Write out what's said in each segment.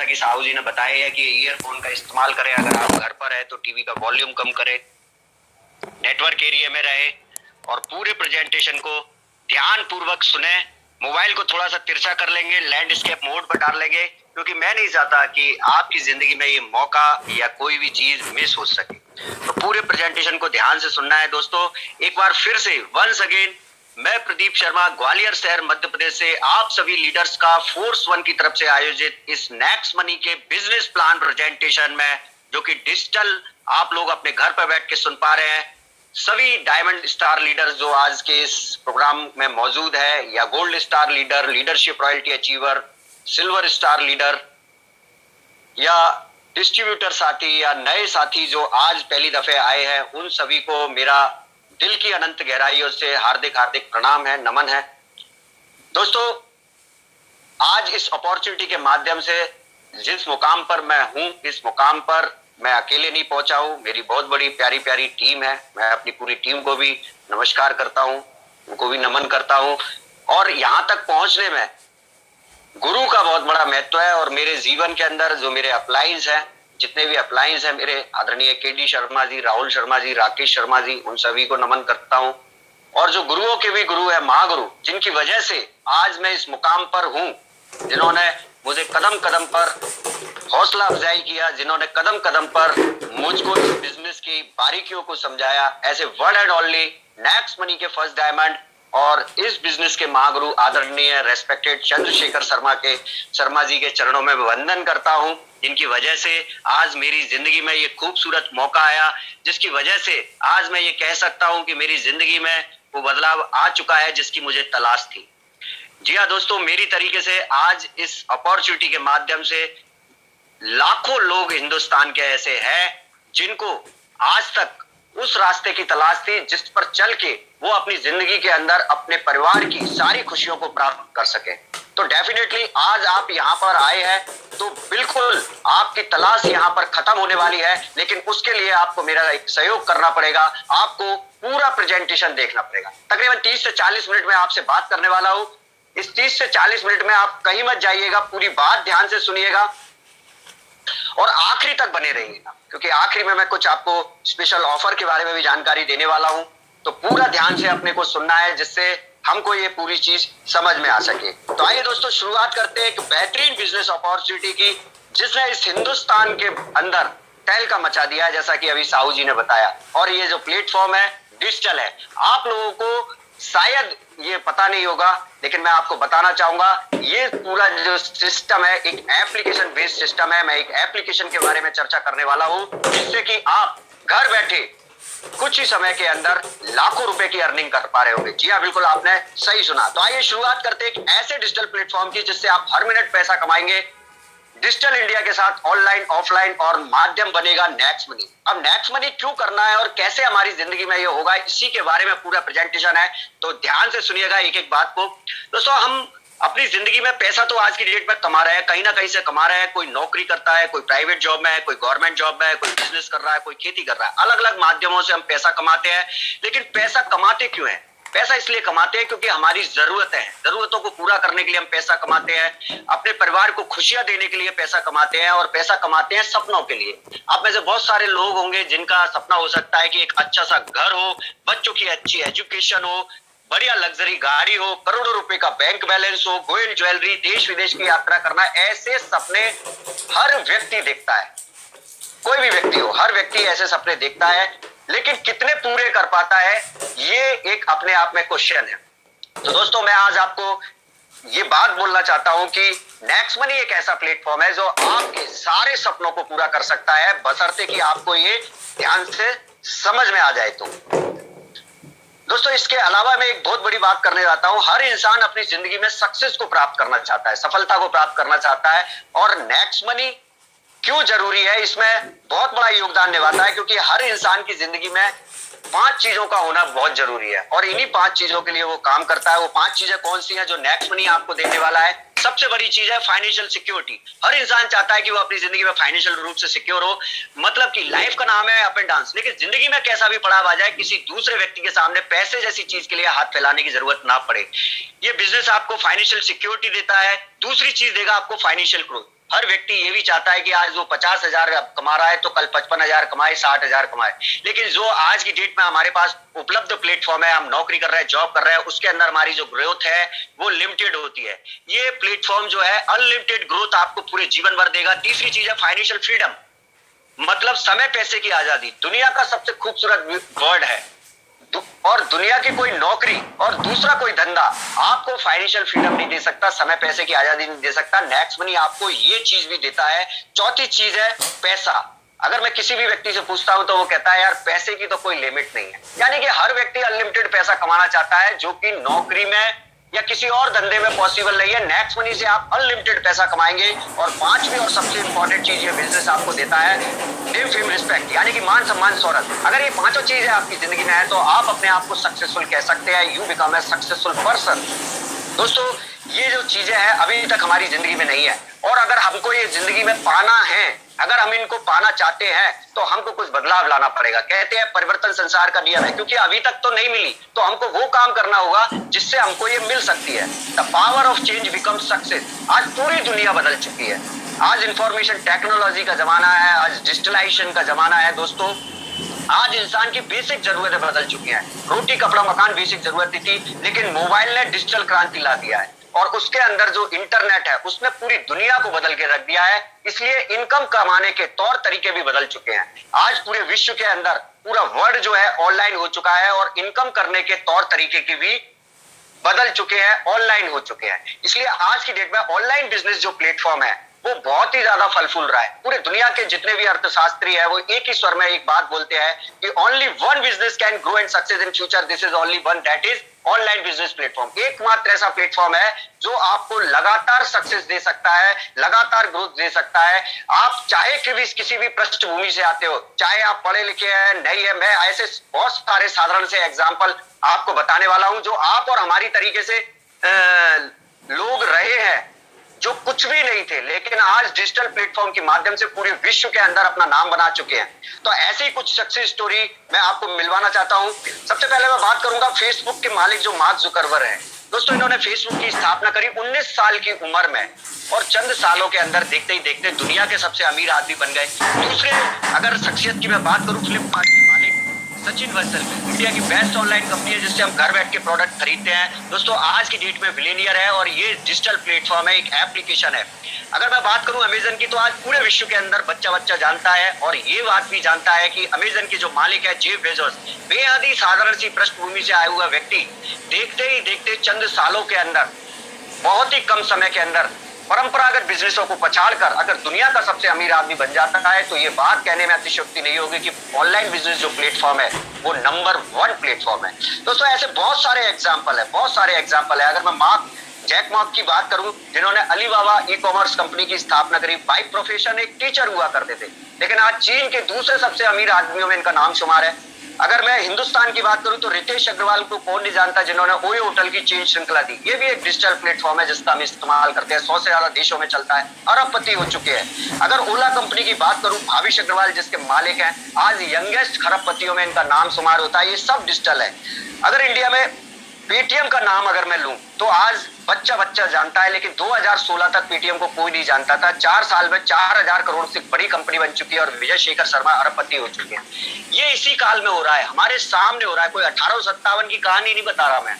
कि साहू जी ने बताया है कि ईयरफोन का इस्तेमाल करें, अगर आप घर पर है तो टीवी का वॉल्यूम कम करें, नेटवर्क एरिया में रहे और पूरे प्रेजेंटेशन को ध्यान पूर्वक सुने। मोबाइल को थोड़ा सा तिरछा कर लेंगे, लैंडस्केप मोड पर डाल लेंगे, क्योंकि मैं नहीं चाहता कि आपकी जिंदगी में ये मौका या कोई भी चीज मिस हो सके। तो पूरे प्रेजेंटेशन को ध्यान से सुनना है दोस्तों। एक बार फिर से वंस अगेन, मैं प्रदीप शर्मा, ग्वालियर शहर मध्य प्रदेश से आप सभी लीडर्स का फोर्स वन की तरफ से आयोजित इस नेक्स्ट मनी के बिजनेस प्लान प्रेजेंटेशन में, जो कि डिजिटल आप लोग अपने घर पर बैठ के सुन पा रहे हैं, सभी डायमंड स्टार लीडर्स जो आज के इस प्रोग्राम में मौजूद है, या gold star leader, leadership royalty achiever, silver star leader, या डिस्ट्रीब्यूटर साथी, या नए साथी जो आज पहली दफे आए हैं, उन सभी को मेरा दिल की अनंत गहराइयों से हार्दिक हार्दिक प्रणाम है, नमन है। दोस्तों, आज इस अपॉर्चुनिटी के माध्यम से जिस मुकाम पर मैं हूं, इस मुकाम पर मैं अकेले नहीं पहुंचा हूं, मेरी बहुत बड़ी प्यारी प्यारी टीम है। मैं अपनी पूरी टीम को भी नमस्कार करता हूं, उनको भी नमन करता हूं। और यहां तक पहुंचने में गुरु का बहुत बड़ा महत्व है। और मेरे जीवन के अंदर जो मेरे अपलाइंस हैं, जितने भी अपलाइंस हैं मेरे, आदरणीय केडी शर्मा जी, राहुल शर्मा जी, राकेश शर्मा जी, उन सभी को नमन करता हूं। और जो गुरुओं के भी गुरु है, महागुरु, जिनकी वजह से आज मैं इस मुकाम पर हूं, जिन्होंने मुझे कदम कदम पर हौसला अफजाई किया, जिन्होंने कदम कदम पर मुझको इस बिजनेस की बारीकियों को समझाया, ऐसे one and only next money के फर्स्ट डायमंड और इस बिजनेस के महागुरु आदरणीय रेस्पेक्टेड चंद्रशेखर शर्मा जी के चरणों में वंदन करता हूं, जिनकी वजह से आज मेरी जिंदगी में ये खूबसूरत मौका आया, जिसकी वजह से आज मैं ये कह सकता हूं कि मेरी जिंदगी में वो बदलाव आ चुका है जिसकी मुझे तलाश थी। जी हाँ दोस्तों, मेरी तरीके से आज इस अपॉर्चुनिटी के माध्यम से लाखों लोग हिंदुस्तान के ऐसे हैं जिनको आज तक उस रास्ते की तलाश थी जिस पर चल के वो अपनी जिंदगी के अंदर अपने परिवार की सारी खुशियों को प्राप्त कर सके। तो डेफिनेटली आज आप यहाँ पर आए हैं तो बिल्कुल आपकी तलाश यहाँ पर खत्म होने वाली है, लेकिन उसके लिए आपको मेरा एक सहयोग करना पड़ेगा। आपको पूरा प्रेजेंटेशन देखना पड़ेगा। तकरीबन 30 से 40 मिनट में आपसे बात करने वाला हूँ। इस 30 से 40 मिनट में आप कहीं मत जाइएगा, पूरी बात ध्यान से सुनिएगा और आखिरी तक बने रहिएगा, क्योंकि आखिरी में मैं कुछ आपको स्पेशल ऑफर के बारे में भी जानकारी देने वाला हूं। तो पूरा ध्यान से अपने को सुनना है, जिससे हमको ये पूरी चीज समझ में आ सके। तो आइए दोस्तों, शुरुआत करते हैं एक बेहतरीन बिजनेस अपॉर्चुनिटी की, जिसने इस हिंदुस्तान के अंदर तहलका मचा दिया है, जैसा कि अभी साहू जी ने बताया। और ये जो प्लेटफॉर्म है डिजिटल है। आप लोगों को शायद ये पता नहीं होगा, लेकिन मैं आपको बताना चाहूंगा, ये पूरा जो सिस्टम है एक एप्लीकेशन बेस्ड सिस्टम है। मैं एक एप्लीकेशन के बारे में चर्चा करने वाला हूं, जिससे कि आप घर बैठे कुछ ही समय के अंदर लाखों रुपए की अर्निंग कर पा रहे होंगे। जी हाँ, बिल्कुल आपने सही सुना। तो आइए शुरुआत करते हैं एक ऐसे डिजिटल प्लेटफॉर्म की जिससे आप हर मिनट पैसा कमाएंगे। डिजिटल इंडिया के साथ ऑनलाइन, ऑफलाइन और माध्यम बनेगा नेक्स्ट मनी। अब नेक्स्ट मनी क्यों करना है और कैसे हमारी जिंदगी में ये होगा, इसी के बारे में पूरा प्रेजेंटेशन है। तो ध्यान से सुनिएगा एक एक बात को। दोस्तों, हम अपनी जिंदगी में पैसा तो आज की डेट में कमा रहे हैं, कहीं ना कहीं से कमा रहे हैं। कोई नौकरी करता है, कोई प्राइवेट जॉब में है, कोई गवर्नमेंट जॉब में है, कोई बिजनेस कर रहा है, कोई खेती कर रहा है। अलग अलग माध्यमों से हम पैसा कमाते हैं। लेकिन पैसा कमाते क्यों है? पैसा इसलिए कमाते हैं क्योंकि हमारी जरूरतें हैं, जरूरतों को पूरा करने के लिए हम पैसा कमाते हैं। अपने परिवार को खुशियां देने के लिए पैसा कमाते हैं, और पैसा कमाते हैं सपनों के लिए। आप में से बहुत सारे लोग होंगे जिनका सपना हो सकता है कि एक अच्छा सा घर हो, बच्चों की अच्छी एजुकेशन हो, बढ़िया लग्जरी गाड़ी हो, करोड़ों रुपए का बैंक बैलेंस हो, गोल्ड ज्वेलरी, देश विदेश की यात्रा करना। ऐसे सपने हर व्यक्ति देखता है, कोई भी व्यक्ति हो, हर व्यक्ति ऐसे सपने देखता है। लेकिन कितने पूरे कर पाता है, ये एक अपने आप में क्वेश्चन है। तो दोस्तों, मैं आज आपको ये बात बोलना चाहता हूं कि नेक्स्ट मनी एक ऐसा प्लेटफॉर्म है जो आपके सारे सपनों को पूरा कर सकता है, बशर्ते कि आपको ये ध्यान से समझ में आ जाए। तो दोस्तों, इसके अलावा मैं एक बहुत बड़ी बात करने जाता हूं। हर इंसान अपनी जिंदगी में सक्सेस को प्राप्त करना चाहता है, सफलता को प्राप्त करना चाहता है। और नेक्स्ट मनी क्यों जरूरी है, इसमें बहुत बड़ा योगदान निभाता है, क्योंकि हर इंसान की जिंदगी में 5 चीजों का होना बहुत जरूरी है, और इन्हीं 5 चीजों के लिए वो काम करता है। वो 5 चीजें कौन सी हैं जो नेक्स्ट मनी आपको देने वाला है? सबसे बड़ी चीज है फाइनेंशियल सिक्योरिटी। हर इंसान चाहता है कि वो अपनी जिंदगी में फाइनेंशियल रूप से सिक्योर हो। मतलब कि लाइफ का नाम है अप एंड डाउन, लेकिन जिंदगी में कैसा भी पड़ाव आ जाए, किसी दूसरे व्यक्ति के सामने पैसे जैसी चीज के लिए हाथ फैलाने की जरूरत ना पड़े। ये बिजनेस आपको फाइनेंशियल सिक्योरिटी देता है। दूसरी चीज देगा आपको फाइनेंशियल ग्रोथ। हर व्यक्ति ये भी चाहता है कि आज वो 50,000 कमा रहा है तो कल 55,000 कमाए, 60,000 कमाए। लेकिन जो आज की डेट में हमारे पास उपलब्ध प्लेटफॉर्म है, हम नौकरी कर रहे हैं, जॉब कर रहे हैं, उसके अंदर हमारी जो ग्रोथ है वो लिमिटेड होती है। ये प्लेटफॉर्म जो है अनलिमिटेड ग्रोथ आपको पूरे जीवन भर देगा। तीसरी चीज है फाइनेंशियल फ्रीडम, मतलब समय पैसे की आजादी। दुनिया का सबसे खूबसूरत वर्ड है, और दुनिया की कोई नौकरी और दूसरा कोई धंधा आपको फाइनेंशियल फ्रीडम नहीं दे सकता, समय पैसे की आजादी नहीं दे सकता। नेक्स्ट मनी आपको ये चीज भी देता है। चौथी चीज है पैसा। अगर मैं किसी भी व्यक्ति से पूछता हूं तो वो कहता है यार पैसे की तो कोई लिमिट नहीं है। यानी कि हर व्यक्ति अनलिमिटेड पैसा कमाना चाहता है, जो कि नौकरी में या किसी और धंधे में पॉसिबल नहीं है। नेक्स्ट मनी से आप अनलिमिटेड पैसा कमाएंगे। और पांचवी और सबसे इंपॉर्टेंट चीज ये बिजनेस आपको देता है, नेम फेम रिस्पेक्ट, यानी कि मान सम्मान शोहरत। अगर ये पांचों चीजें आपकी जिंदगी में है तो आप अपने आप को सक्सेसफुल कह सकते हैं। You become a successful person. दोस्तों ये जो चीजें हैं अभी तक हमारी जिंदगी में नहीं है, और अगर हमको ये जिंदगी में पाना है, अगर हम इनको पाना चाहते हैं तो हमको कुछ बदलाव लाना पड़ेगा। कहते हैं परिवर्तन संसार का नियम है, क्योंकि अभी तक तो नहीं मिली तो हमको वो काम करना होगा जिससे हमको ये मिल सकती है। The power of change becomes success. आज पूरी दुनिया बदल चुकी है। आज इंफॉर्मेशन टेक्नोलॉजी का जमाना है, आज डिजिटलाइजेशन का जमाना है। दोस्तों आज इंसान की बेसिक जरूरतें बदल चुकी हैं। रोटी कपड़ा मकान बेसिक जरूरत थी, लेकिन मोबाइल ने डिजिटल क्रांति ला दिया है, और उसके अंदर जो इंटरनेट है उसने पूरी दुनिया को बदल के रख दिया है। इसलिए इनकम कमाने के तौर तरीके भी बदल चुके हैं। आज पूरे विश्व के अंदर पूरा वर्ल्ड जो है ऑनलाइन हो चुका है, और इनकम करने के तौर तरीके की भी बदल चुके हैं, ऑनलाइन हो चुके हैं। इसलिए आज की डेट में ऑनलाइन बिजनेस जो प्लेटफॉर्म है वो बहुत ही ज्यादा फल फूल रहा है। पूरे दुनिया के जितने भी अर्थशास्त्री है वो एक ही स्वर में एक बात बोलते हैं कि only one business can grow and success in future, this is only one, that is online business platform. एकमात्र ऐसा प्लेटफॉर्म है जो आपको लगातार सक्सेस दे सकता है, लगातार ग्रोथ दे सकता है। आप चाहे किसी भी पृष्ठभूमि से आते हो, चाहे आप पढ़े लिखे हैं नहीं है, मैं ऐसे बहुत सारे साधारण से एग्जाम्पल आपको बताने वाला हूं जो आप और हमारी तरीके से लोग रहे हैं, जो कुछ भी नहीं थे, लेकिन आज डिजिटल प्लेटफॉर्म के माध्यम से पूरे विश्व के अंदर अपना नाम बना चुके हैं। तो ऐसी ही कुछ सक्सेस स्टोरी मैं आपको मिलवाना चाहता हूं। सबसे पहले मैं बात करूंगा फेसबुक के मालिक जो मार्क जुकरबर्ग हैं। दोस्तों इन्होंने फेसबुक की स्थापना करी 19 साल की उम्र में, और चंद सालों के अंदर देखते ही देखते दुनिया के सबसे अमीर आदमी बन गए। दूसरे अगर शख्सियत की मैं बात करूं, फ्लिपकार्ट के मालिक सचिन वत्सल, इंडिया की बेस्ट ऑनलाइन कंपनी है जिससे हम घर बैठ के प्रोडक्ट खरीदते हैं। दोस्तों आज की डेट में बिलियनियर है, और ये डिजिटल प्लेटफॉर्म है, एक एप्लीकेशन है। अगर मैं बात करूं अमेजन की, तो आज पूरे विश्व के अंदर बच्चा बच्चा जानता है, और ये बात भी जानता है कि अमेजन के जो मालिक है जेफ बेजोस, बेहद ही साधारण सी पृष्ठभूमि से आया हुआ व्यक्ति, देखते ही देखते चंद सालों के अंदर, बहुत ही कम समय के अंदर परंपरागत बिजनेसों को पछाड़कर अगर दुनिया का सबसे अमीर आदमी बन जाता है, तो ये बात कहने में अतिशयोक्ति नहीं होगी कि ऑनलाइन बिजनेस जो प्लेटफॉर्म है वो नंबर 1 प्लेटफॉर्म है। दोस्तों ऐसे बहुत सारे एग्जाम्पल है, बहुत सारे एग्जाम्पल है। अगर मैं जैक मार्क की बात करूं, जिन्होंने अलीबाबा ई कॉमर्स कंपनी की स्थापना करी, बाय प्रोफेशन एक टीचर हुआ करते थे, लेकिन आज चीन के दूसरे सबसे अमीर आदमियों में इनका नाम शुमार है। अगर मैं हिंदुस्तान की बात करूं तो रितेश अग्रवाल को कौन नहीं जानता, जिन्होंने ओयो होटल की चेन श्रृंखला दी। ये भी एक डिजिटल प्लेटफॉर्म है जिसका हम इस्तेमाल करते हैं, 100 से ज्यादा देशों में चलता है, अरबपति हो चुके हैं। अगर ओला कंपनी की बात करूं, भाविश अग्रवाल जिसके मालिक हैं, आज यंगेस्ट खरबपतियों में इनका नाम शुमार होता है। ये सब डिजिटल है। अगर इंडिया में पेटीएम का नाम अगर मैं लूं तो आज बच्चा बच्चा जानता है, लेकिन 2016 तक पेटीएम को कोई नहीं जानता था। 4 साल में 4000 करोड़ से बड़ी कंपनी बन चुकी है, और विजय शेखर शर्मा अरबपति हो चुके हैं। ये इसी काल में हो रहा है, हमारे सामने हो रहा है। कोई 1857 की कहानी नहीं बता रहा मैं।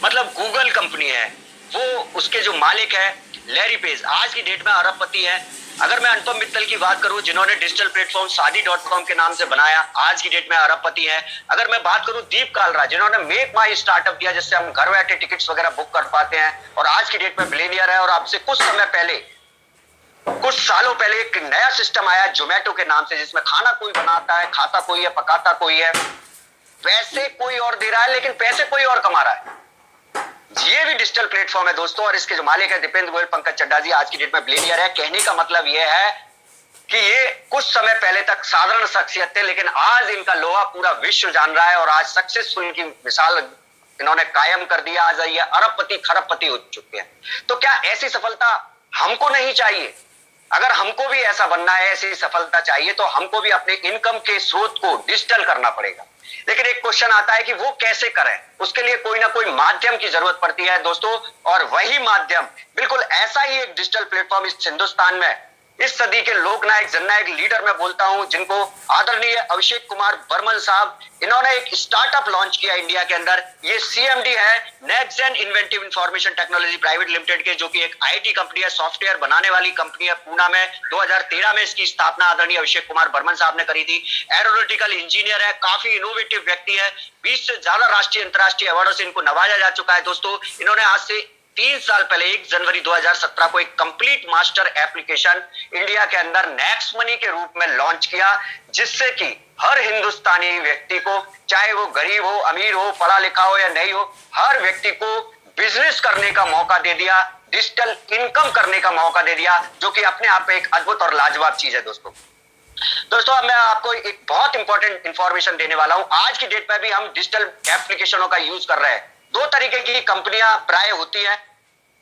मतलब गूगल कंपनी है, वो उसके जो मालिक है लैरी पेज, आज की डेट में अरबपति है। अगर मैं अनुपम मित्तल की बात करूं, जिन्होंने डिजिटल प्लेटफॉर्म शादी.com के नाम से बनाया, आज की डेट में अरबपति है। अगर मैं बात करूं दीप कालरा, जिन्होंने मेक माई स्टार्टअप दिया, जिससे हम घर बैठे टिकट्स वगैरह बुक कर पाते हैं, और आज की डेट में बिलियनियर है। और आपसे कुछ समय पहले, कुछ सालों पहले एक नया सिस्टम आया जोमेटो के नाम से, जिसमें खाना कोई बनाता है, खाता कोई है, पकाता कोई है, पैसे कोई और दे रहा है, लेकिन पैसे कोई और कमा रहा है। ये भी डिजिटल प्लेटफॉर्म है दोस्तों, और इसके जो मालिक है दीपेंद्र गोयल, पंकज चड्डा जी, आज की डेट में बिलियनियर है। कहने का मतलब यह है कि ये कुछ समय पहले तक साधारण शख्सियत थे, लेकिन आज इनका लोहा पूरा विश्व जान रहा है, और आज सक्सेसफुल की मिसाल इन्होंने कायम कर दिया। आज ये अरबपति खरबपति हो चुके हैं। तो क्या ऐसी सफलता हमको नहीं चाहिए? अगर हमको भी ऐसा बनना है, ऐसी सफलता चाहिए, तो हमको भी अपने इनकम के स्रोत को डिजिटल करना पड़ेगा। लेकिन एक क्वेश्चन आता है कि वो कैसे करें? उसके लिए कोई ना कोई माध्यम की जरूरत पड़ती है दोस्तों, और वही माध्यम बिल्कुल ऐसा ही एक डिजिटल प्लेटफॉर्म इस हिंदुस्तान में इस सदी के लोकनायक जननायक लीडर मैं बोलता हूं, जिनको आदरणीय अभिषेक कुमार बर्मन साहब, इन्होंने एक स्टार्टअप लॉन्च किया इंडिया के अंदर। ये सीएमडी है next gen inventive information technology private limited के, जो कि एक आईटी कंपनी है, सॉफ्टवेयर बनाने वाली कंपनी है। पूना में 2013 में इसकी स्थापना आदरणीय अभिषेक कुमार बर्मन साहब ने करी थी। एरोनॉटिकल इंजीनियर है, काफी इनोवेटिव व्यक्ति है। 20 से ज्यादा राष्ट्रीय अंतरराष्ट्रीय अवार्डों से इनको नवाजा जा चुका है। दोस्तों, इन्होंने आज से 3 साल पहले 1 जनवरी 2017 को एक कंप्लीट मास्टर एप्लीकेशन इंडिया के अंदर नेक्स्ट मनी के रूप में लॉन्च किया, जिससे कि हर हिंदुस्तानी व्यक्ति को, चाहे वो गरीब हो, अमीर हो, पढ़ा लिखा हो या नहीं हो, हर व्यक्ति को बिजनेस करने का मौका दे दिया, डिजिटल इनकम करने का मौका दे दिया, जो कि अपने आप में एक अद्भुत और लाजवाब चीज है। दोस्तों अब मैं आपको एक बहुत इंपॉर्टेंट इंफॉर्मेशन देने वाला हूं। आज की डेट में भी हम डिजिटल एप्लीकेशनों का यूज कर रहे हैं। 2 तरीके की कंपनियां प्राय होती हैं।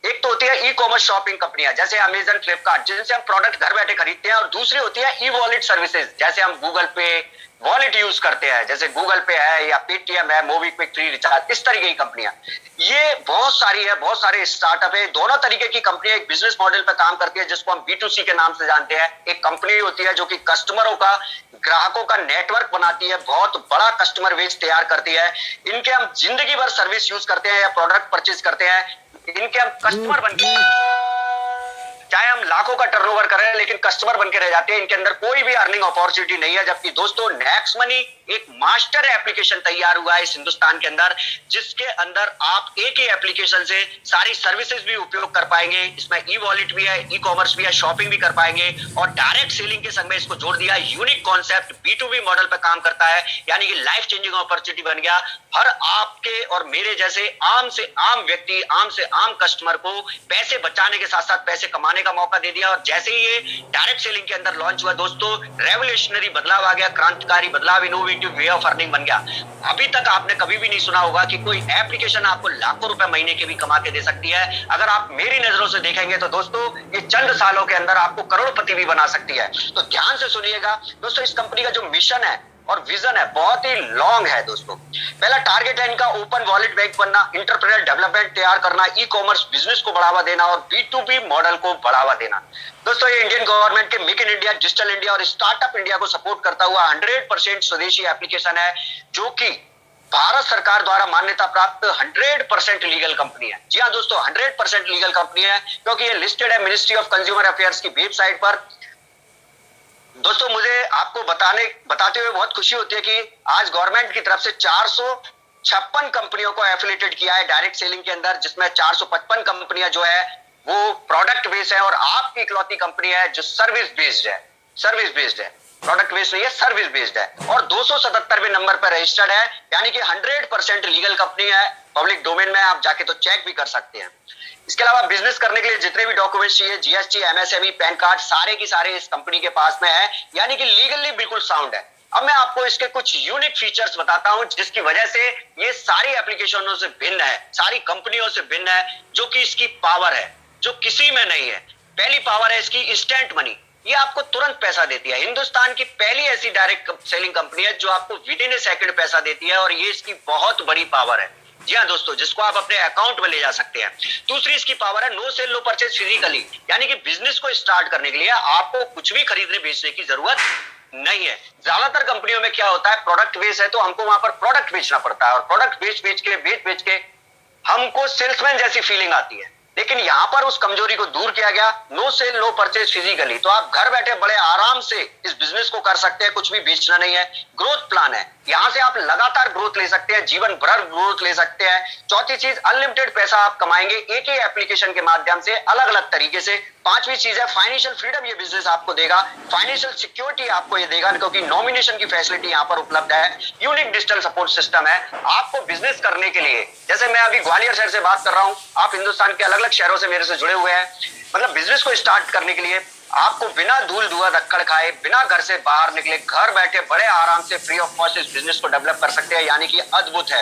एक तो होती है ई कॉमर्स शॉपिंग कंपनियां, जैसे अमेजन, फ्लिपकार्ट, जिनसे हम प्रोडक्ट घर बैठे खरीदते हैं, और दूसरी होती है ई वॉलेट सर्विसेज, जैसे हम गूगल पे वॉलेट यूज करते हैं, जैसे गूगल पे है या पेटीएम है, मोबीक्विक, फ्री रिचार्ज, इस तरीके की कंपनियां। ये बहुत सारी है, बहुत सारे स्टार्टअप है। दोनों तरीके की कंपनियां एक बिजनेस मॉडल पर काम करती है, जिसको हम B2C के नाम से जानते हैं। एक कंपनी होती है जो कि कस्टमरों का, ग्राहकों का नेटवर्क बनाती है, बहुत बड़ा कस्टमर बेस तैयार करती है। इनके हम जिंदगी भर सर्विस यूज करते हैं या प्रोडक्ट परचेज करते हैं, इनके हम कस्टमर बनके, चाहे हम लाखों का टर्नओवर करें, लेकिन कस्टमर बनके रह जाते हैं। इनके अंदर कोई भी अर्निंग अपॉर्चुनिटी नहीं है। जबकि दोस्तों नेक्स्ट मनी एक मास्टर एप्लीकेशन तैयार हुआ है इस हिंदुस्तान के अंदर, जिसके अंदर आप एक ही एप्लीकेशन से सारी सर्विसेज भी उपयोग कर पाएंगे। इसमें ई वॉलेट भी है, ई कॉमर्स भी है, शॉपिंग भी कर पाएंगे, और डायरेक्ट सेलिंग के संग में इसको जोड़ दिया। यूनिक कॉन्सेप्ट B2B मॉडल पर काम करता है, यानी कि लाइफ चेंजिंग अपॉर्चुनिटी बन गया। हर आपके और मेरे जैसे आम से आम व्यक्ति, आम से आम कस्टमर को पैसे बचाने के साथ साथ पैसे कमाने का मौका दे दिया। और जैसे ही ये डायरेक्ट सेलिंग के अंदर लॉन्च हुआ दोस्तों, रेवोल्यूशनरी बदलाव आ गया, क्रांतिकारी बदलाव, इनोवेटिव वे ऑफ अर्निंग बन गया। अभी तक आपने कभी भी नहीं सुना होगा कि कोई एप्लीकेशन आपको लाखों रुपए महीने के भी कमा के दे सकती है। अगर आप मेरी नजरों से देखेंगे तो दोस्तों ये चंद सालों के अंदर आपको करोड़पति भी बना सकती है। तो ध्यान से सुनिएगा दोस्तों, इस कंपनी का जो मिशन है और विजन है बहुत ही लॉन्ग है दोस्तों। पहला टारगेट है इनका ओपन वॉलेट बैंक बनना, इंटरप्रेन्योर डेवलपमेंट तैयार करना, ई कॉमर्स बिजनेस को बढ़ावा देना और B2B मॉडल को बढ़ावा देना। दोस्तों ये इंडियन गवर्नमेंट के make in India, digital India और स्टार्टअप इंडिया को सपोर्ट करता हुआ 100% स्वदेशी एप्लीकेशन है, जो कि भारत सरकार द्वारा मान्यता प्राप्त 100% लीगल कंपनी है। जी हाँ दोस्तों, 100% लीगल कंपनी है, क्योंकि ये लिस्टेड है मिनिस्ट्री ऑफ कंज्यूमर अफेयर्स की वेबसाइट पर। दोस्तों मुझे आपको बताते हुए बहुत खुशी होती है कि आज गवर्नमेंट की तरफ से 456 कंपनियों को एफिलिएटेड किया है डायरेक्ट सेलिंग के अंदर, जिसमें 455 कंपनियां जो है वो प्रोडक्ट बेस्ड है, और आपकी इकलौती कंपनी है जो सर्विस बेस्ड है। सर्विस बेस्ड है, प्रोडक्ट बेस्ड नहीं है, सर्विस बेस्ड है, और 277वें नंबर पर रजिस्टर्ड है, यानी कि 100% लीगल कंपनी है। पब्लिक डोमेन में आप जाके तो चेक भी कर सकते हैं। इसके अलावा बिजनेस करने के लिए जितने भी डॉक्यूमेंट्स चाहिए, जीएसटी, एमएसएमई, पैन कार्ड, सारे की सारे इस कंपनी के पास में है, यानी कि लीगली बिल्कुल साउंड है। अब मैं आपको इसके कुछ यूनिक फीचर्स बताता हूं, जिसकी वजह से ये सारी एप्लीकेशनों से भिन्न है, सारी कंपनियों से भिन्न है, जो कि इसकी पावर है जो किसी में नहीं है। पहली पावर है इसकी इंस्टेंट मनी, ये आपको तुरंत पैसा देती है। हिंदुस्तान की पहली ऐसी डायरेक्ट सेलिंग कंपनी है जो आपको विद इन ए सेकंड पैसा देती है, और ये इसकी बहुत बड़ी पावर है। जी हाँ दोस्तों, जिसको आप अपने अकाउंट में ले जा सकते हैं। दूसरी इसकी पावर है no sale no purchase physically, यानी कि बिजनेस को स्टार्ट करने के लिए आपको कुछ भी खरीदने बेचने की जरूरत नहीं है। ज्यादातर कंपनियों में क्या होता है, प्रोडक्ट बेच है तो हमको वहां पर प्रोडक्ट बेचना पड़ता है, और प्रोडक्ट बेच के हमको सेल्समैन जैसी फीलिंग आती है। लेकिन यहां पर उस कमजोरी को दूर किया गया, no sale no purchase physically, तो आप घर बैठे बड़े आराम से इस बिजनेस को कर सकते हैं, कुछ भी बेचना नहीं है। ग्रोथ प्लान है, यहां से आप लगातार ग्रोथ ले सकते हैं, जीवन भर ग्रोथ ले सकते हैं। चौथी चीज, अनलिमिटेड पैसा आप कमाएंगे एक ही एप्लीकेशन के माध्यम से, अलग अलग तरीके से। पांचवी चीज है फाइनेंशियल फ्रीडम, ये बिजनेस आपको देगा, फाइनेंशियल सिक्योरिटी आपको ये देगा, क्योंकि नॉमिनेशन की फैसिलिटी यहां पर उपलब्ध है। यूनिक डिजिटल सपोर्ट सिस्टम है आपको बिजनेस करने के लिए। जैसे मैं अभी ग्वालियर शहर से बात कर रहा हूं, आप हिंदुस्तान के अलग अलग शहरों से मेरे से जुड़े हुए हैं। मतलब बिजनेस को स्टार्ट करने के लिए आपको बिना धूल धुआं धक्कड़ खाए, बिना घर से बाहर निकले, घर बैठे बड़े आराम से फ्री ऑफ कॉस्ट इस बिजनेस को डेवलप कर सकते हैं, यानी कि अद्भुत है।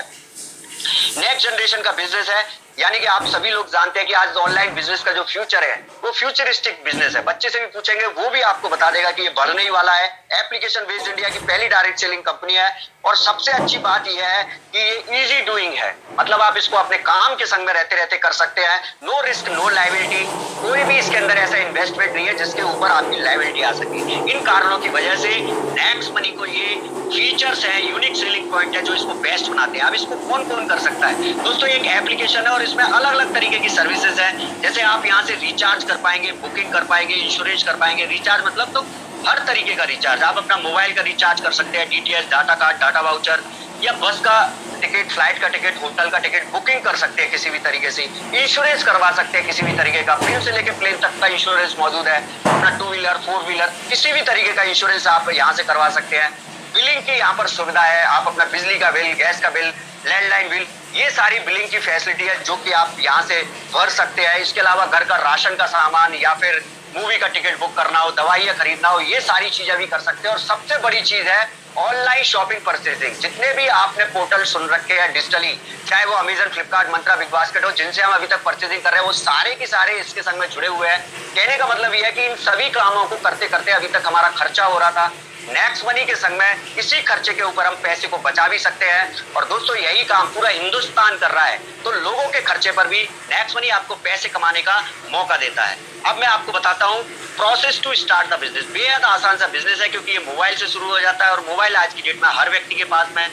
नेक्स्ट जनरेशन का बिजनेस है, यानी कि आप सभी लोग जानते हैं कि आज ऑनलाइन बिजनेस का जो फ्यूचर है वो फ्यूचरिस्टिक बिजनेस है। बच्चे से भी पूछेंगे वो भी आपको बता देगा कि ये बढ़ने ही वाला है। एप्लीकेशन बेस्ड इंडिया की पहली डायरेक्ट सेलिंग कंपनी है और सबसे अच्छी बात यह है कि ये इजी डूइंग है, मतलब आप इसको अपने काम के संग में रहते रहते कर सकते हैं। नो रिस्क नो लायबिलिटी, कोई भी इसके अंदर ऐसा इन्वेस्टमेंट नहीं है जिसके ऊपर आपकी लायबिलिटी आ सके। इन कारणों की वजह से नेक्स्ट मनी को ये फीचर्स है, यूनिक सेलिंग पॉइंट है जो इसको बेस्ट बनाते हैं। अब इसको कौन कौन कर सकता है दोस्तों? एक एप्लीकेशन है और इसमें अलग अलग तरीके की सर्विसेज है। जैसे आप यहाँ से रिचार्ज कर पाएंगे, बुकिंग कर पाएंगे, इंश्योरेंस कर पाएंगे। रिचार्ज मतलब तो हर तरीके का रिचार्ज, आप अपना मोबाइल का रिचार्ज कर सकते हैं, DTH, data card, data voucher, या बस का टिकट, फ्लाइट का टिकट, होटल का टिकट बुकिंग कर सकते हैं किसी भी तरीके से। इंश्योरेंस करवा सकते हैं किसी भी तरीके का, प्लेन से लेकर प्लेन तक का इंश्योरेंस मौजूद है। अपना 2 व्हीलर 4 व्हीलर किसी भी तरीके का इंश्योरेंस आप यहाँ से करवा सकते हैं। बिलिंग की यहाँ पर सुविधा है, आप अपना बिजली का बिल, गैस का बिल, लैंडलाइन बिल, ये सारी बिलिंग की फैसिलिटी है जो कि आप यहाँ से भर सकते हैं। इसके अलावा घर का राशन का सामान या फिर मूवी का टिकट बुक करना हो, दवाइयाँ खरीदना हो, ये सारी चीजें भी कर सकते हैं। और सबसे बड़ी चीज है ऑनलाइन शॉपिंग परचेसिंग। जितने भी आपने पोर्टल सुन रखे हैं डिजिटली, चाहे वो अमेजन, फ्लिपकार्ट, मंत्रा, बिग बास्केट हो, जिनसे हम अभी तक परचेसिंग कर रहे हैं, वो सारे के सारे इसके संग में जुड़े हुए हैं। कहने का मतलब ये है कि इन सभी कामों को करते करते अभी तक हमारा खर्चा हो रहा था। नेक्स्ट मनी के संग में इसी खर्चे के ऊपर हम पैसे को बचा भी सकते हैं। और दोस्तों यही काम पूरा हिंदुस्तान कर रहा है, तो लोगों के खर्चे पर भी नेक्स्ट मनी आपको पैसे कमाने का मौका देता है। अब मैं आपको बताता हूँ process to start the business. बेहद आसान सा बिजनेस है क्योंकि ये मोबाइल से शुरू हो जाता है और मोबाइल आज की डेट में हर व्यक्ति के पास में।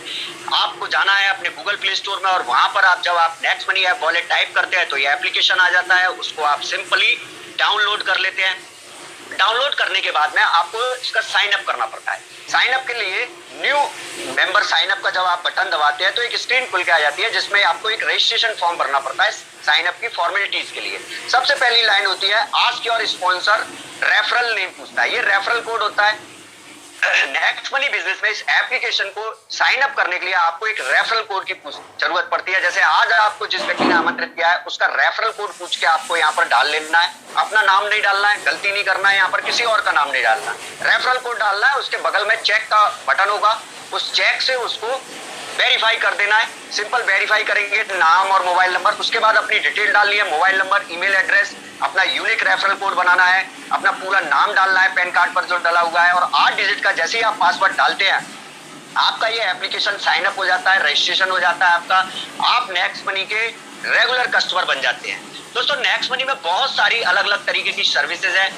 आपको जाना है अपने गूगल प्ले स्टोर में और वहां पर आप जब आप next money app wallet type करते हैं तो ये एप्लीकेशन आ जाता है, उसको आप सिंपली डाउनलोड कर लेते हैं। डाउनलोड करने के बाद में आपको इसका साइन अप करना पड़ता है। साइन अप के लिए न्यू मेंबर साइन अप का जब आप बटन दबाते हैं तो एक स्क्रीन खुल के आ जाती है जिसमें आपको एक रजिस्ट्रेशन फॉर्म भरना पड़ता है साइन अप की फॉर्मेलिटीज के लिए। सबसे पहली लाइन होती है ask your sponsor referral name पूछता है, ये रेफरल कोड होता है। नेक्स्ट मनी बिजनेस में इस एप्लीकेशन को साइन अप करने के लिए आपको एक रेफरल कोड की जरूरत पड़ती है। जैसे आज आपको जिस व्यक्ति ने आमंत्रित किया है उसका रेफरल कोड पूछ के आपको यहाँ पर डाल लेना है। अपना नाम नहीं डालना है, गलती नहीं करना है, यहाँ पर किसी और का नाम नहीं डालना। रेफरल कोड डालना है, उसके बगल में चेक का बटन होगा, उस चेक से उसको वेरीफाई कर देना है। सिंपल वेरीफाई करेंगे नाम और मोबाइल नंबर, उसके बाद अपनी डिटेल डालनी है, मोबाइल नंबर, ईमेल एड्रेस, अपना यूनिक रेफरल कोड बनाना है, अपना पूरा नाम डालना है पैन कार्ड पर जो डाला हुआ है, और 8 डिजिट का जैसे ही आप पासवर्ड डालते हैं आपका ये एप्लीकेशन साइन अप हो जाता है, रजिस्ट्रेशन हो जाता है आपका। आप नेक्स्ट मनी के रेगुलर कस्टमर बन जाते हैं। दोस्तों नेक्स्ट मनी में बहुत सारी अलग अलग तरीके की सर्विसेज है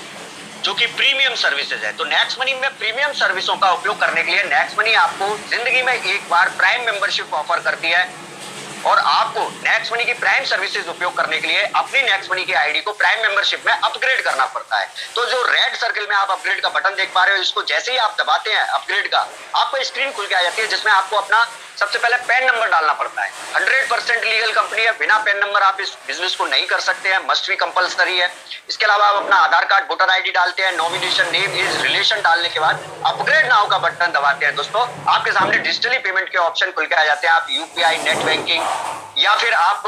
जो कि प्रीमियम सर्विसेज है। तो नेक्स्ट मनी में प्रीमियम सर्विसों का उपयोग करने के लिए नेक्स्ट मनी आपको जिंदगी में एक बार प्राइम मेंबरशिप ऑफर करती है और आपको नेक्स्ट मनी की प्राइम सर्विसेज उपयोग करने के लिए अपनी नेक्स्ट मनी की आईडी को प्राइम मेंबरशिप में अपग्रेड करना पड़ता है। तो जो रेड सर्कल में आप अपग्रेड का बटन देख पा रहे हो, इसको जैसे ही आप दबाते हैं अपग्रेड का, आपको स्क्रीन खुल के आ जाती है जिसमें आपको अपना सबसे पहले पैन नंबर डालना पड़ता है। 100% लीगल कंपनी है, बिना पैन नंबर आप इस बिजनेस को नहीं कर सकते हैं, मस्ट भी कंपलसरी है। इसके अलावा आप अपना आधार कार्ड, वोटर आईडी डालते हैं, नॉमिनेशन, नेम, एज, रिलेशन डालने के बाद अपग्रेड नाउ का बटन दबाते हैं। दोस्तों आपके सामने डिजिटली पेमेंट के ऑप्शन खुल के आ जाते हैं। आप यूपीआई, नेट बैंकिंग या फिर आप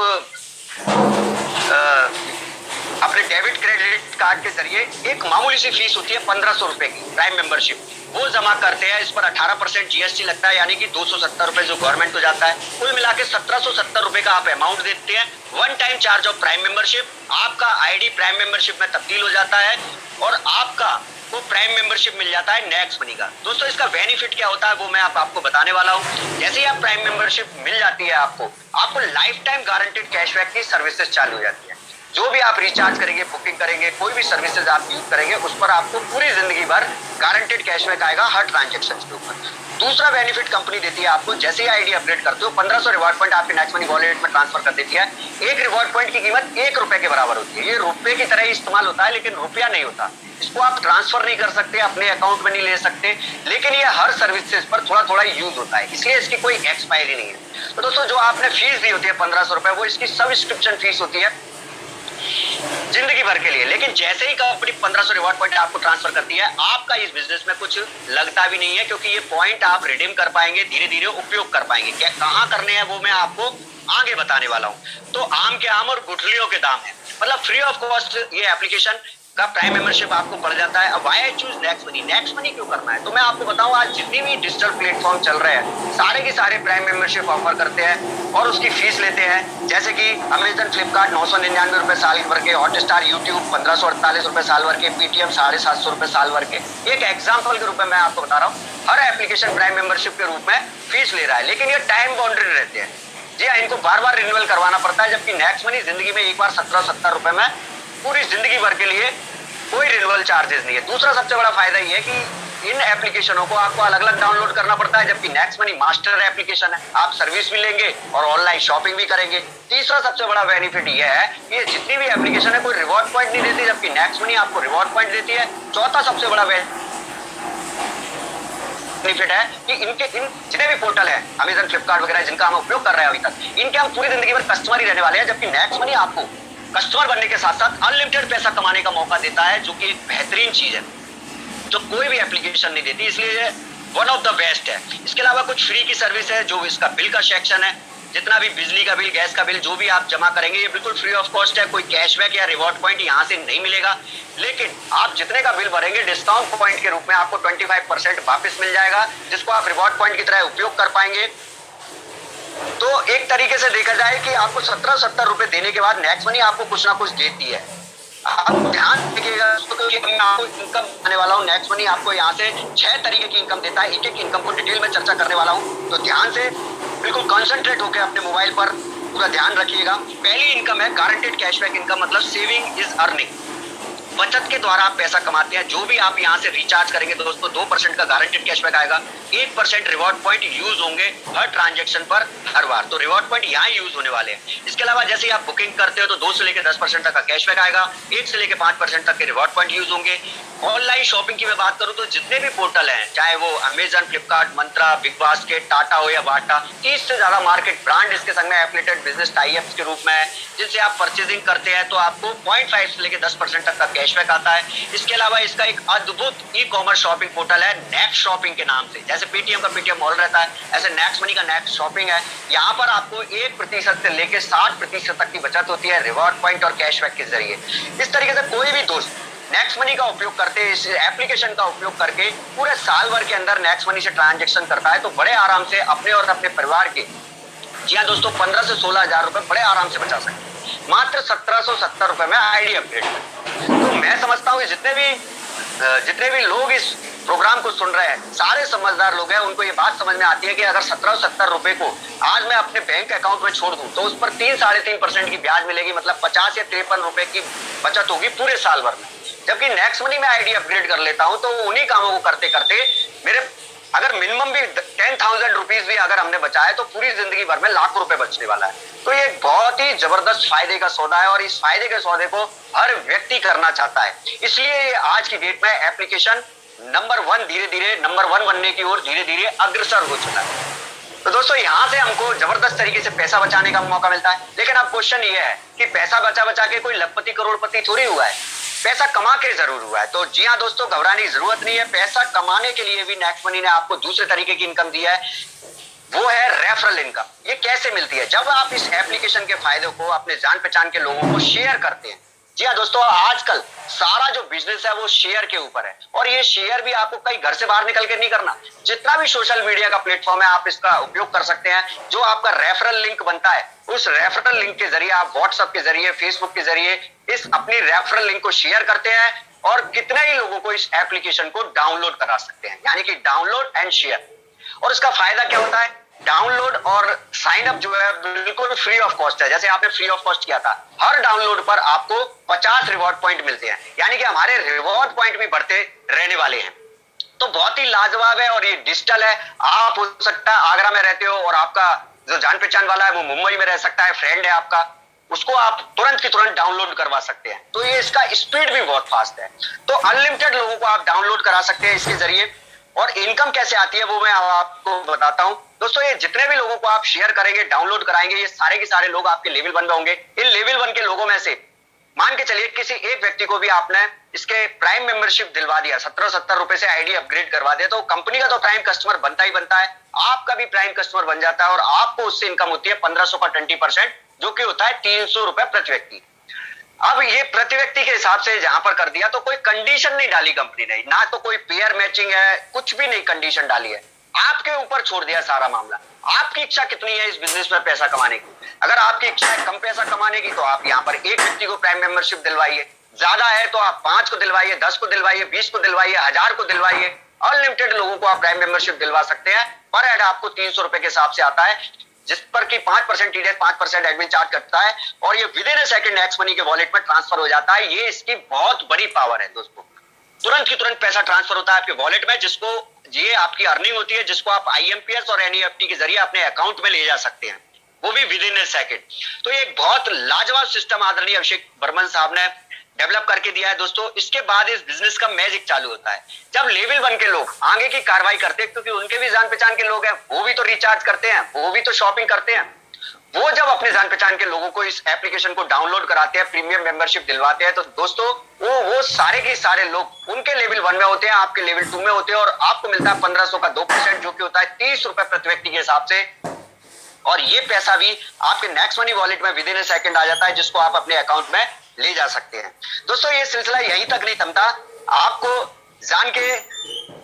अपने डेबिट क्रेडिट कार्ड के जरिए एक मामूली सी फीस होती है 1500 रुपए की प्राइम मेंबरशिप, वो जमा करते हैं। इस पर 18% जीएसटी लगता है, यानी कि 270 रुपए जो गवर्नमेंट को जाता है। कुल मिला के 1770 रुपए का आप अमाउंट देते हैं। One time charge of prime membership, आपका आईडी प्राइम मेंबरशिप में तब्दील हो जाता है और आपका वो प्राइम मेंबरशिप मिल जाता है नेक्स्ट मनी का। दोस्तों इसका बेनिफिट क्या होता है वो मैं आपको बताने वाला हूँ। जैसे ही आप प्राइम मेंबरशिप मिल जाती है आपको लाइफ टाइम गारंटेड कैशबैक की सर्विसेज चालू हो जाती है। जो भी आप रिचार्ज करेंगे, बुकिंग करेंगे, कोई भी सर्विसेज आप यूज करेंगे उस पर आपको पूरी जिंदगी भर गारंटेड कैशबैक आएगा हर ट्रांजेक्शन के ऊपर। दूसरा बेनिफिट कंपनी देती है आपको, जैसे ही आईडी अपडेट करते हो 1500 रिवॉर्ड पॉइंट आपके नेक्स्ट मनी वॉलेट में ट्रांसफर कर देती है। एक रिवॉर्ड पॉइंट की कीमत 1 रुपए के बराबर होती है। ये रुपए की तरह ही इस्तेमाल होता है लेकिन रुपया नहीं होता। इसको आप ट्रांसफर नहीं कर सकते, अपने अकाउंट में नहीं ले सकते, लेकिन ये हर सर्विसेज पर थोड़ा थोड़ा यूज होता है, इसलिए इसकी कोई एक्सपायरी नहीं है। तो दोस्तों जो आपने फीस दी होती है 1500 रुपए, वो इसकी सब्सक्रिप्शन फीस होती है जिंदगी भर के लिए। लेकिन जैसे ही कंपनी 1500 रिवॉर्ड पॉइंट आपको ट्रांसफर करती है, आपका इस बिजनेस में कुछ लगता भी नहीं है क्योंकि ये पॉइंट आप रिडीम कर पाएंगे, धीरे धीरे उपयोग कर पाएंगे। क्या कहाँ करने हैं वो मैं आपको आगे बताने वाला हूँ। तो आम के आम और गुठलियों के दाम है, मतलब फ्री ऑफ कॉस्ट ये एप्लीकेशन का प्राइम मेंबरशिप आपको पड़ जाता है। अब why I choose next money, next money क्यों करना है? तो मैं आपको बताऊं, आज जितनी भी डिजिटल प्लेटफॉर्म चल रहे हैं सारे के सारे प्राइम मेंबरशिप ऑफर करते हैं और उसकी फीस लेते हैं। जैसे कि अमेजन, फ्लिपकार्ट 999 रुपए साल भर के, हॉटस्टार, यूट्यूब 1548 रुपए साल भर के, पेटीएम 750 रुपए साल भर के। एक एग्जाम्पल के रूप में मैं आपको बता रहा हूँ, हर एप्लीकेशन प्राइम मेंबरशिप के रूप में फीस ले रहा है, लेकिन ये टाइम बाउंड्री रहते हैं। जी हाँ, इनको बार बार रिन्यूअल करवाना पड़ता है, जबकि नेक्स्ट मनी जिंदगी में एक बार 1770 रुपए में पूरी जिंदगी भर के लिए कोई रिन्यूअल चार्जेस नहीं है। दूसरा सबसे बड़ा फायदा ये है कि इन एप्लीकेशनों को आपको अलग अलग डाउनलोड करना पड़ता है, जबकि नेक्स्ट मनी मास्टर एप्लीकेशन है, आप सर्विस भी लेंगे और ऑनलाइन शॉपिंग भी करेंगे। तीसरा सबसे बड़ा बेनिफिट ये है कि ये जितनी भी एप्लीकेशन है कोई रिवॉर्ड पॉइंट नहीं देती, जबकि नेक्स्ट मनी आपको रिवॉर्ड पॉइंट देती है। चौथा सबसे बड़ा बेनिफिट है कि इनके इन जितने भी पोर्टल है, अमेजन, फ्लिपकार्ट वगैरह, जिनका हम उपयोग कर रहे हैं अभी तक, इनके हम पूरी जिंदगी भर कस्टमर ही रहने वाले हैं, जबकि नेक्स्ट मनी आपको कस्टमर बनने के साथ साथ अनलिमिटेड पैसा कमाने का मौका देता है, जो कि एक बेहतरीन चीज है जो कोई भी एप्लीकेशन नहीं देती, इसलिए ये वन ऑफ द बेस्ट है। इसके अलावा कुछ फ्री की सर्विस है, जो इसका बिल का सेक्शन है, जितना भी बिजली का बिल, गैस का बिल, जो भी आप जमा करेंगे ये बिल्कुल फ्री ऑफ कॉस्ट है। कोई कैशबैक या रिवॉर्ड पॉइंट यहाँ से नहीं मिलेगा, लेकिन आप जितने का बिल भरेंगे डिस्काउंट पॉइंट के रूप में आपको 25% वापस मिल जाएगा, जिसको आप रिवॉर्ड पॉइंट की तरह उपयोग कर पाएंगे। तो एक तरीके से देखा जाए कि आपको 1770 रुपए देने के बाद नेक्स्ट मनी आपको कुछ ना कुछ देती है। आप ध्यान रखिएगा, मैं आपको इनकम आने वाला हूँ। नेक्स्ट मनी आपको यहाँ से 6 तरीके की इनकम देता है, एक एक इनकम को डिटेल में चर्चा करने वाला हूँ, तो ध्यान से बिल्कुल कॉन्सेंट्रेट होकर अपने मोबाइल पर पूरा ध्यान रखिएगा। पहली इनकम है गारंटेड कैशबैक इनकम, मतलब सेविंग इज अर्निंग। बचत के द्वारा आप पैसा कमाते हैं। जो भी आप यहाँ से रिचार्ज करेंगे दोस्तों, 2% का गारंटेड कैशबैक आएगा, 1% रिवॉर्ड पॉइंट यूज होंगे हर ट्रांजैक्शन पर हर बार, तो रिवॉर्ड पॉइंट यहाँ यूज होने वाले हैं। इसके अलावा जैसे आप बुकिंग करते हो तो 2 से लेकर 10% तक का कैशबैक आएगा, 1 से लेकर 5% तक के रिवॉर्ड पॉइंट यूज होंगे। ऑनलाइन शॉपिंग की मैं बात करूं तो जितने भी पोर्टल हैं, चाहे वो अमेजन, फ्लिपकार्ट, मंत्रा, बिग बास्केट, टाटा हो या बाटा, 30 से ज्यादा मार्केट ब्रांड इसके संग में एफिलिएटेड बिजनेस टाई-अप्स के रूप में है, जिनसे आप परचेजिंग करते हैं तो आपको 0.5 से लेकर 10% तक का कैशबैक आता है। इसके अलावा इसका एक अद्भुत ई कॉमर्स शॉपिंग पोर्टल है नेक्स्ट शॉपिंग के नाम से। जैसे पेटीएम का पेटीएम मॉल रहता है, ऐसे नेक्स्ट मनी का नेक्स्ट शॉपिंग है। यहाँ पर आपको 1% से लेकर 60% तक की बचत होती है रिवॉर्ड पॉइंट और कैशबैक के जरिए। इस तरीके से कोई भी दोस्त नेक्स्ट मनी का उपयोग करते हैं, इस एप्लीकेशन का उपयोग करके पूरे साल भर के अंदर नेक्स्ट मनी से ट्रांजैक्शन करता है, तो बड़े आराम से अपने और अपने परिवार के, जी हाँ दोस्तों, 15 से 16 हजार रुपए बड़े आराम से बचा सकते हैं मात्र 1770 रुपए में आईडी अपडेट में। तो मैं समझता हूँ कि जितने भी लोग इस प्रोग्राम को सुन रहे हैं सारे समझदार लोग हैं, उनको ये बात समझ में आती है कि अगर 1770 रुपए को आज मैं अपने बैंक अकाउंट में छोड़ दूं तो उस पर 3-3.5% की ब्याज मिलेगी, मतलब 50 या 53 रुपए की बचत होगी पूरे साल भर में। जबकि नेक्स्ट मनी में आईडी अपग्रेड कर लेता हूं तो उन्हीं कामों को करते करते मेरे अगर मिनिमम भी 10,000 रुपीज भी अगर हमने बचाए तो पूरी जिंदगी भर में लाखों रुपए बचने वाला है। तो ये बहुत ही जबरदस्त फायदे का सौदा है और इस फायदे के सौदे को हर व्यक्ति करना चाहता है, इसलिए आज की डेट में एप्लीकेशन नंबर 1 धीरे धीरे नंबर 1 बनने की ओर धीरे धीरे अग्रसर हो चुका है। तो दोस्तों यहाँ से हमको जबरदस्त तरीके से पैसा बचाने का मौका मिलता है। लेकिन अब क्वेश्चन ये है कि पैसा बचा बचा के कोई लखपति करोड़पति थोड़ी हुआ है, पैसा कमा के जरूर हुआ है। तो जी हाँ दोस्तों, घबराने की जरूरत नहीं है। पैसा कमाने के लिए भी नेक्स्ट मनी ने आपको दूसरे तरीके की इनकम दी है, वो है रेफरल इनकम। ये कैसे मिलती है? जब आप इस एप्लीकेशन के फायदों को अपने जान पहचान के लोगों को शेयर करते हैं। जी हाँ दोस्तों, आजकल सारा जो बिजनेस है वो शेयर के ऊपर है, और ये शेयर भी आपको कहीं घर से बाहर निकल के नहीं करना। जितना भी सोशल मीडिया का प्लेटफॉर्म है आप इसका उपयोग कर सकते हैं। जो आपका रेफरल लिंक बनता है उस रेफरल लिंक के जरिए आप व्हाट्सएप के जरिए, फेसबुक के जरिए इस अपनी रेफरल लिंक को शेयर करते हैं और कितने ही लोगों को इस एप्लीकेशन को डाउनलोड करा सकते हैं, यानी कि डाउनलोड एंड शेयर। और इसका फायदा क्या होता है? डाउनलोड और साइन अप जो है बिल्कुल फ्री ऑफ कॉस्ट है। जैसे आपने फ्री ऑफ कॉस्ट किया था, हर डाउनलोड पर आपको 50 रिवॉर्ड पॉइंट मिलते हैं, यानी कि हमारे रिवॉर्ड पॉइंट भी बढ़ते रहने वाले हैं। तो बहुत ही लाजवाब है और ये डिजिटल है। आप हो सकता है आगरा में रहते हो और आपका जो जान पहचान वाला है वो मुंबई में रह सकता है, फ्रेंड है आपका, उसको आप तुरंत की तुरंत डाउनलोड करवा सकते हैं। तो ये इसका स्पीड भी बहुत फास्ट है। तो अनलिमिटेड लोगों को आप डाउनलोड करा सकते हैं इसके जरिए। और इनकम कैसे आती है वो मैं आपको बताता हूं दोस्तों। ये जितने भी लोगों को आप शेयर करेंगे, डाउनलोड कराएंगे, ये सारे के सारे लोग आपके लेवल 1 में होंगे। इन लेवल 1 के लोगों में से मान के चलिए किसी एक व्यक्ति को भी आपने इसके प्राइम मेंबरशिप दिलवा दिया, 1770 रुपए से आईडी अपग्रेड करवा दिया, तो कंपनी का तो प्राइम कस्टमर बनता ही बनता है, आपका भी प्राइम कस्टमर बन जाता है और आपको उससे इनकम होती है 1500 का 20%, जो कि होता है 300 रुपए प्रति व्यक्ति। अब ये प्रति व्यक्ति के हिसाब से जहां पर कर दिया, तो कोई कंडीशन नहीं डाली कंपनी ने, ना तो कोई पेयर मैचिंग है, कुछ भी नहीं कंडीशन डाली है, आपके ऊपर छोड़ दिया सारा मामला। आपकी इच्छा कितनी है इस बिजनेस में पैसा कमाने की। अगर आपकी इच्छा है कम पैसा कमाने की, तो आप यहाँ पर एक व्यक्ति को प्राइम मेंबरशिप दिलवाइए, ज्यादा है तो आप 5 को दिलवाइए, 10 को दिलवाइए, 20 को दिलवाइए, 1000 को दिलवाइए, अनलिमिटेड लोगों को आप प्राइम मेंबरशिप दिलवा सकते हैं। पर हेड आपको 300 रुपए के हिसाब से आता है, जिस पर कि 5% टीडीएस, 5% एडमिन चार्ज करता है, और ये with in a second next money के वॉलेट में ट्रांसफर हो जाता है। ये इसकी बहुत बड़ी पावर है दोस्तों, तुरंत की तुरंत पैसा ट्रांसफर होता है आपके वॉलेट में, जिसको ये आपकी अर्निंग होती है, जिसको आप आईएमपीएस और एनईएफटी के जरिए अपने अकाउंट में ले जा सकते हैं, वो भी विद इन अ सेकंड। तो ये बहुत लाजवाब सिस्टम आदरणीय अभिषेक बर्मन साहब ने डेवलप करके दिया है दोस्तों। इसके बाद इस बिजनेस का मैजिक चालू होता है जब लेवल 1 के लोग आगे की कार्रवाई करते हैं, क्योंकि उनके भी जान पहचान के लोग हैं, वो भी तो रिचार्ज करते हैं, वो भी तो शॉपिंग करते हैं। वो जब अपने जान पहचान के लोगों को इस एप्लीकेशन को डाउनलोड कराते हैं, प्रीमियम मेंबरशिप दिलवाते हैं, तो दोस्तों वो सारे के सारे लोग उनके लेवल 1 में होते हैं, आपके लेवल 2 में होते हैं, और आपको मिलता है 1500 का 2%, जो कि होता है 30 रुपए प्रति व्यक्ति के हिसाब से। और ये पैसा भी आपके नेक्स्ट मनी वॉलेट में विद इन अ सेकंड आ जाता है, जिसको आप अपने अकाउंट में ले जा सकते हैं। दोस्तों ये सिलसिला यहीं तक नहीं थमता, आपको जान के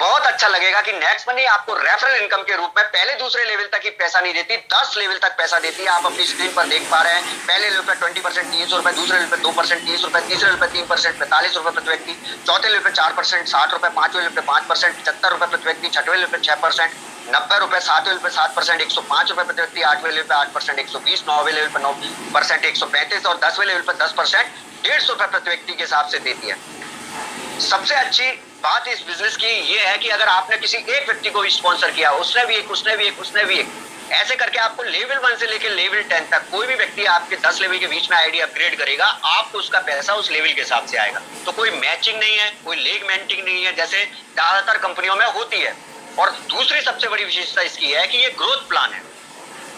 बहुत अच्छा लगेगा कि नेक्स्ट मनी आपको रेफरल इनकम के रूप में पहले दूसरे लेवल तक ही पैसा नहीं देती, 10 लेवल तक पैसा देती है। आप अपनी स्क्रीन पर देख पा रहे हैं, पहले लेवल पे 20% 300 रुपए, दूसरे लेवल पे 2% 30 रुपए, तीसरे लेवल पे 3% 45 रुपए प्रति व्यक्ति, चौथे लेवल पे 4% 60 रुपए, पांचवें लेवल पे 5% 75 रुपए प्रति व्यक्ति, छठवें लेवल पे 6% 90 रुपए, सातवें लेवल पे 7% 105 रुपए प्रति व्यक्ति, आठवें लेवल पे 8% 120, नौवें लेवल पे 9% 135, और 10वें लेवल पे 10% 150 रुपए प्रति व्यक्ति के हिसाब से देती है। सबसे अच्छी बात इस बिजनेस की ये है कि अगर आपने किसी एक व्यक्ति को स्पॉन्सर किया, उसने भी एक, उसने भी एक, उसने भी एक, ऐसे करके आपको लेवल 1 से लेकर लेवल 10 तक कोई भी व्यक्ति आपके 10 लेवल के बीच में आईडी अपग्रेड करेगा, आपको उसका पैसा उस लेवल के हिसाब से आएगा। तो कोई मैचिंग नहीं है, कोई लेग मेंटिंग नहीं है, जैसे ज्यादातर कंपनियों में होती है। और दूसरी सबसे बड़ी विशेषता इसकी है कि ये ग्रोथ प्लान है।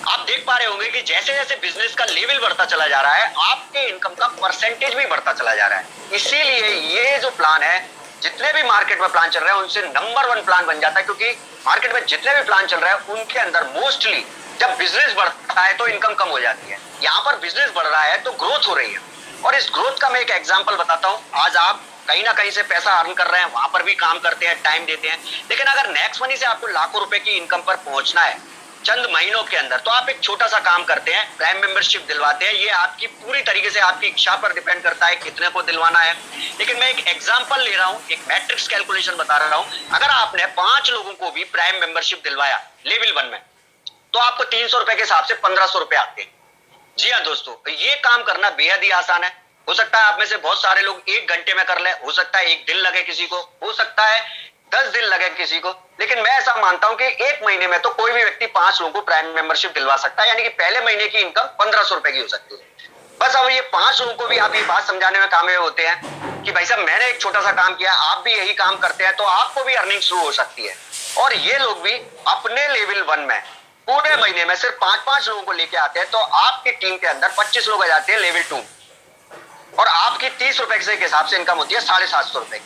आप देख पा रहे होंगे कि जैसे जैसे बिजनेस का लेवल बढ़ता चला जा रहा है, आपके इनकम का परसेंटेज भी बढ़ता चला जा रहा है। इसीलिए ये जो प्लान है, जितने भी मार्केट में प्लान चल रहे हैं उनसे नंबर 1 प्लान बन जाता है, क्योंकि मार्केट में जितने भी प्लान चल रहे हैं उनके अंदर मोस्टली जब बिजनेस बढ़ता है तो इनकम कम हो जाती है। यहाँ पर बिजनेस बढ़ रहा है तो ग्रोथ हो रही है, और इस ग्रोथ का मैं एक एग्जाम्पल बताता हूँ। आज आप कहीं ना कहीं से पैसा अर्न कर रहे हैं, वहां पर भी काम करते हैं, टाइम देते हैं, लेकिन अगर नेक्स्ट मनी से आपको लाखों रुपए की इनकम पर पहुंचना है चंद महीनों के अंदर, तो आप एक छोटा सा काम करते हैं, प्राइम मेंबरशिप दिलवाते हैं। ये आपकी पूरी तरीके से आपकी इच्छा पर डिपेंड करता है कितने को दिलवाना है, लेकिन मैं एक एग्जांपल ले रहा हूं, एक मैट्रिक्स कैलकुलेशन बता रहा हूं। अगर आपने 5 लोगों को भी प्राइम मेंबरशिप दिलवाया लेवल 1 में, तो आपको 300 रुपए के हिसाब से 1500 रुपए आते हैं। जी हाँ दोस्तों, तो ये काम करना बेहद ही आसान है। हो सकता है आप में से बहुत सारे लोग 1 घंटे में कर ले, हो सकता है 1 दिन लगे किसी को, हो सकता है 10 दिन लगे किसी को, लेकिन मैं ऐसा मानता हूं कि 1 महीने में तो कोई भी व्यक्ति 5 लोगों को प्राइम मेंबरशिप दिलवा सकता है, यानी कि पहले महीने की इनकम 1500 रुपए की हो सकती है। बस अब ये 5 लोगों को भी आप ये बात समझाने में कामयाब होते हैं कि भाई साहब मैंने एक छोटा सा काम किया, आप भी यही काम करते हैं, तो आपको भी अर्निंग शुरू हो सकती है। और ये लोग भी अपने लेवल 1 में पूरे महीने में सिर्फ 5-5 लोगों को लेके आते हैं, तो आपकी टीम के अंदर 25 लोग आ जाते हैं लेवल 2, और आपकी 30 रुपए के हिसाब से इनकम होती है 750 रुपए।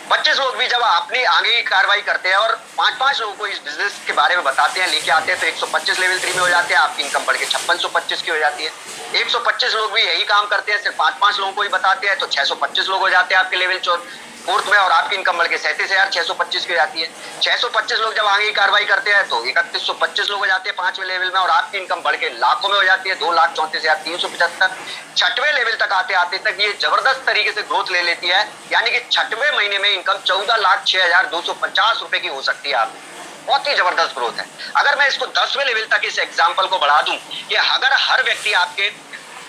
25 लोग भी जब अपनी आगे की कार्रवाई करते हैं और 5-5 लोगों को इस बिजनेस के बारे में बताते हैं, लेके आते हैं, तो 125 लेवल 3 में हो जाते हैं, आपकी इनकम बढ़ के 5625 की हो जाती है। 125 लोग भी यही काम करते हैं, सिर्फ 5-5 लोगों को ही बताते हैं, तो 625 लोग हो जाते हैं आपके लेवल 4 में, और आपकी इनकम बढ़ के 37,625 की हो जाती है। 625 लोग जब आगे की कार्रवाई करते हैं तो 3125 लोग हो जाते हैं 5वें लेवल में, और आपकी इनकम बढ़ के लाखों में हो जाती है, 2,34,375। 6वें लेवल तक आते आते तक ये जबरदस्त तरीके से ग्रोथ ले लेती है, यानी कि 6वें महीने में इनकम 14,06,250 रुपए की हो सकती है आपकी। बहुत ही जबरदस्त ग्रोथ है। अगर मैं इसको 10वें लेवल तक इस एग्जाम्पल को बढ़ा दूं कि अगर हर व्यक्ति आपके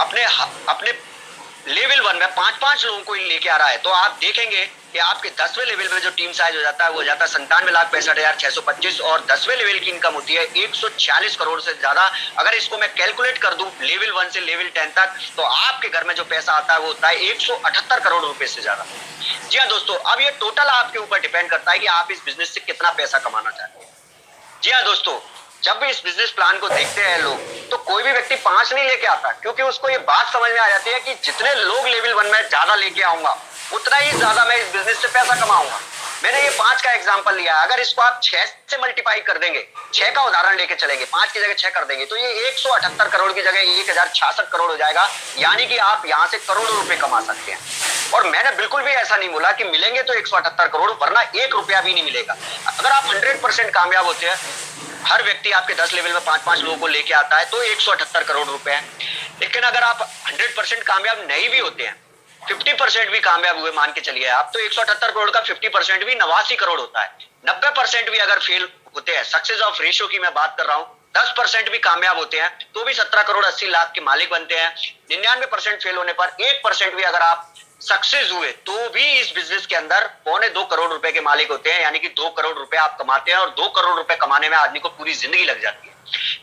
अपने लेवल 1 में 5-5 लोगों को लेके आ रहा है, तो आप देखेंगे कि आपके 10वें लेवल में जो टीम साइज हो जाता है वो हो जाता है 97,65,625, और 10वें लेवल की इनकम होती है 146 करोड़ से ज्यादा। अगर इसको मैं कैलकुलेट कर दूं लेवल 1 से लेवल 10 तक, तो आपके घर में जो पैसा आता है वो होता है 178 करोड़ रुपए से ज्यादा। जी हाँ दोस्तों, अब ये टोटल आपके ऊपर डिपेंड करता है कि आप इस बिजनेस से कितना पैसा कमाना चाहते हैं। जी हाँ दोस्तों, जब भी इस बिजनेस प्लान को देखते हैं लोग, तो कोई भी व्यक्ति 5 नहीं लेके आता, क्योंकि उसको ये बात समझ में आ जाती है कि जितने लोग लेवल 1 में ज्यादा लेके आऊंगा, उतना ही ज्यादा मैं इस बिजनेस से पैसा कमाऊंगा। मैंने ये 5 5 का एग्जांपल लिया, अगर इसको आप 6 से मल्टीप्लाई कर देंगे, 6 का उदाहरण लेके चलेंगे, 5 की जगह 6 कर देंगे, तो ये 178 करोड़ की जगह 1066 करोड़ हो जाएगा। यानी कि आप यहां से करोड़ों रुपए कमा सकते हैं। और मैंने बिल्कुल भी ऐसा नहीं बोला कि मिलेंगे तो 178 करोड़, वरना 1 रुपया भी नहीं मिलेगा। अगर आप 100% कामयाब होते हैं, हर व्यक्ति आपके 10 लेवल में 5-5 लोगों को लेके आता है, तो 178 करोड़ रुपए है। लेकिन अगर आप 100% कामयाब नहीं भी होते हैं, 50% भी कामयाब हुए मान के चलिए आप, तो 178 करोड़ का 50% भी 89 करोड़ होता है। 90% भी अगर फेल होते हैं, सक्सेस ऑफ रेशियो की मैं बात कर रहा हूं, 10% भी कामयाब होते हैं तो भी 17 करोड़ 80 लाख के मालिक बनते हैं। 99% फेल होने पर 1% भी अगर आप सक्सेस हुए तो भी इस बिजनेस के अंदर 2.25 करोड़ रुपए के मालिक होते हैं। यानी कि 2 करोड़ रुपए आप कमाते हैं, और 2 करोड़ रुपए कमाने में आदमी को पूरी जिंदगी लग जाती है।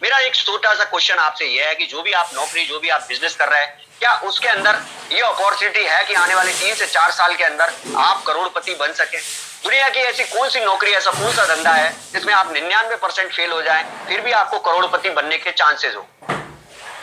मेरा एक छोटा सा क्वेश्चन आपसे यह है कि जो भी आप नौकरी, जो भी आप बिजनेस कर रहे हैं, क्या उसके अंदर ये अपॉर्चुनिटी है कि आने वाले 3 से 4 साल के अंदर आप करोड़पति बन सके? दुनिया की ऐसी कौन सी नौकरी, ऐसा कौन सा धंधा है जिसमें आप 99% फेल हो जाए फिर भी आपको करोड़पति बनने के चांसेस हो?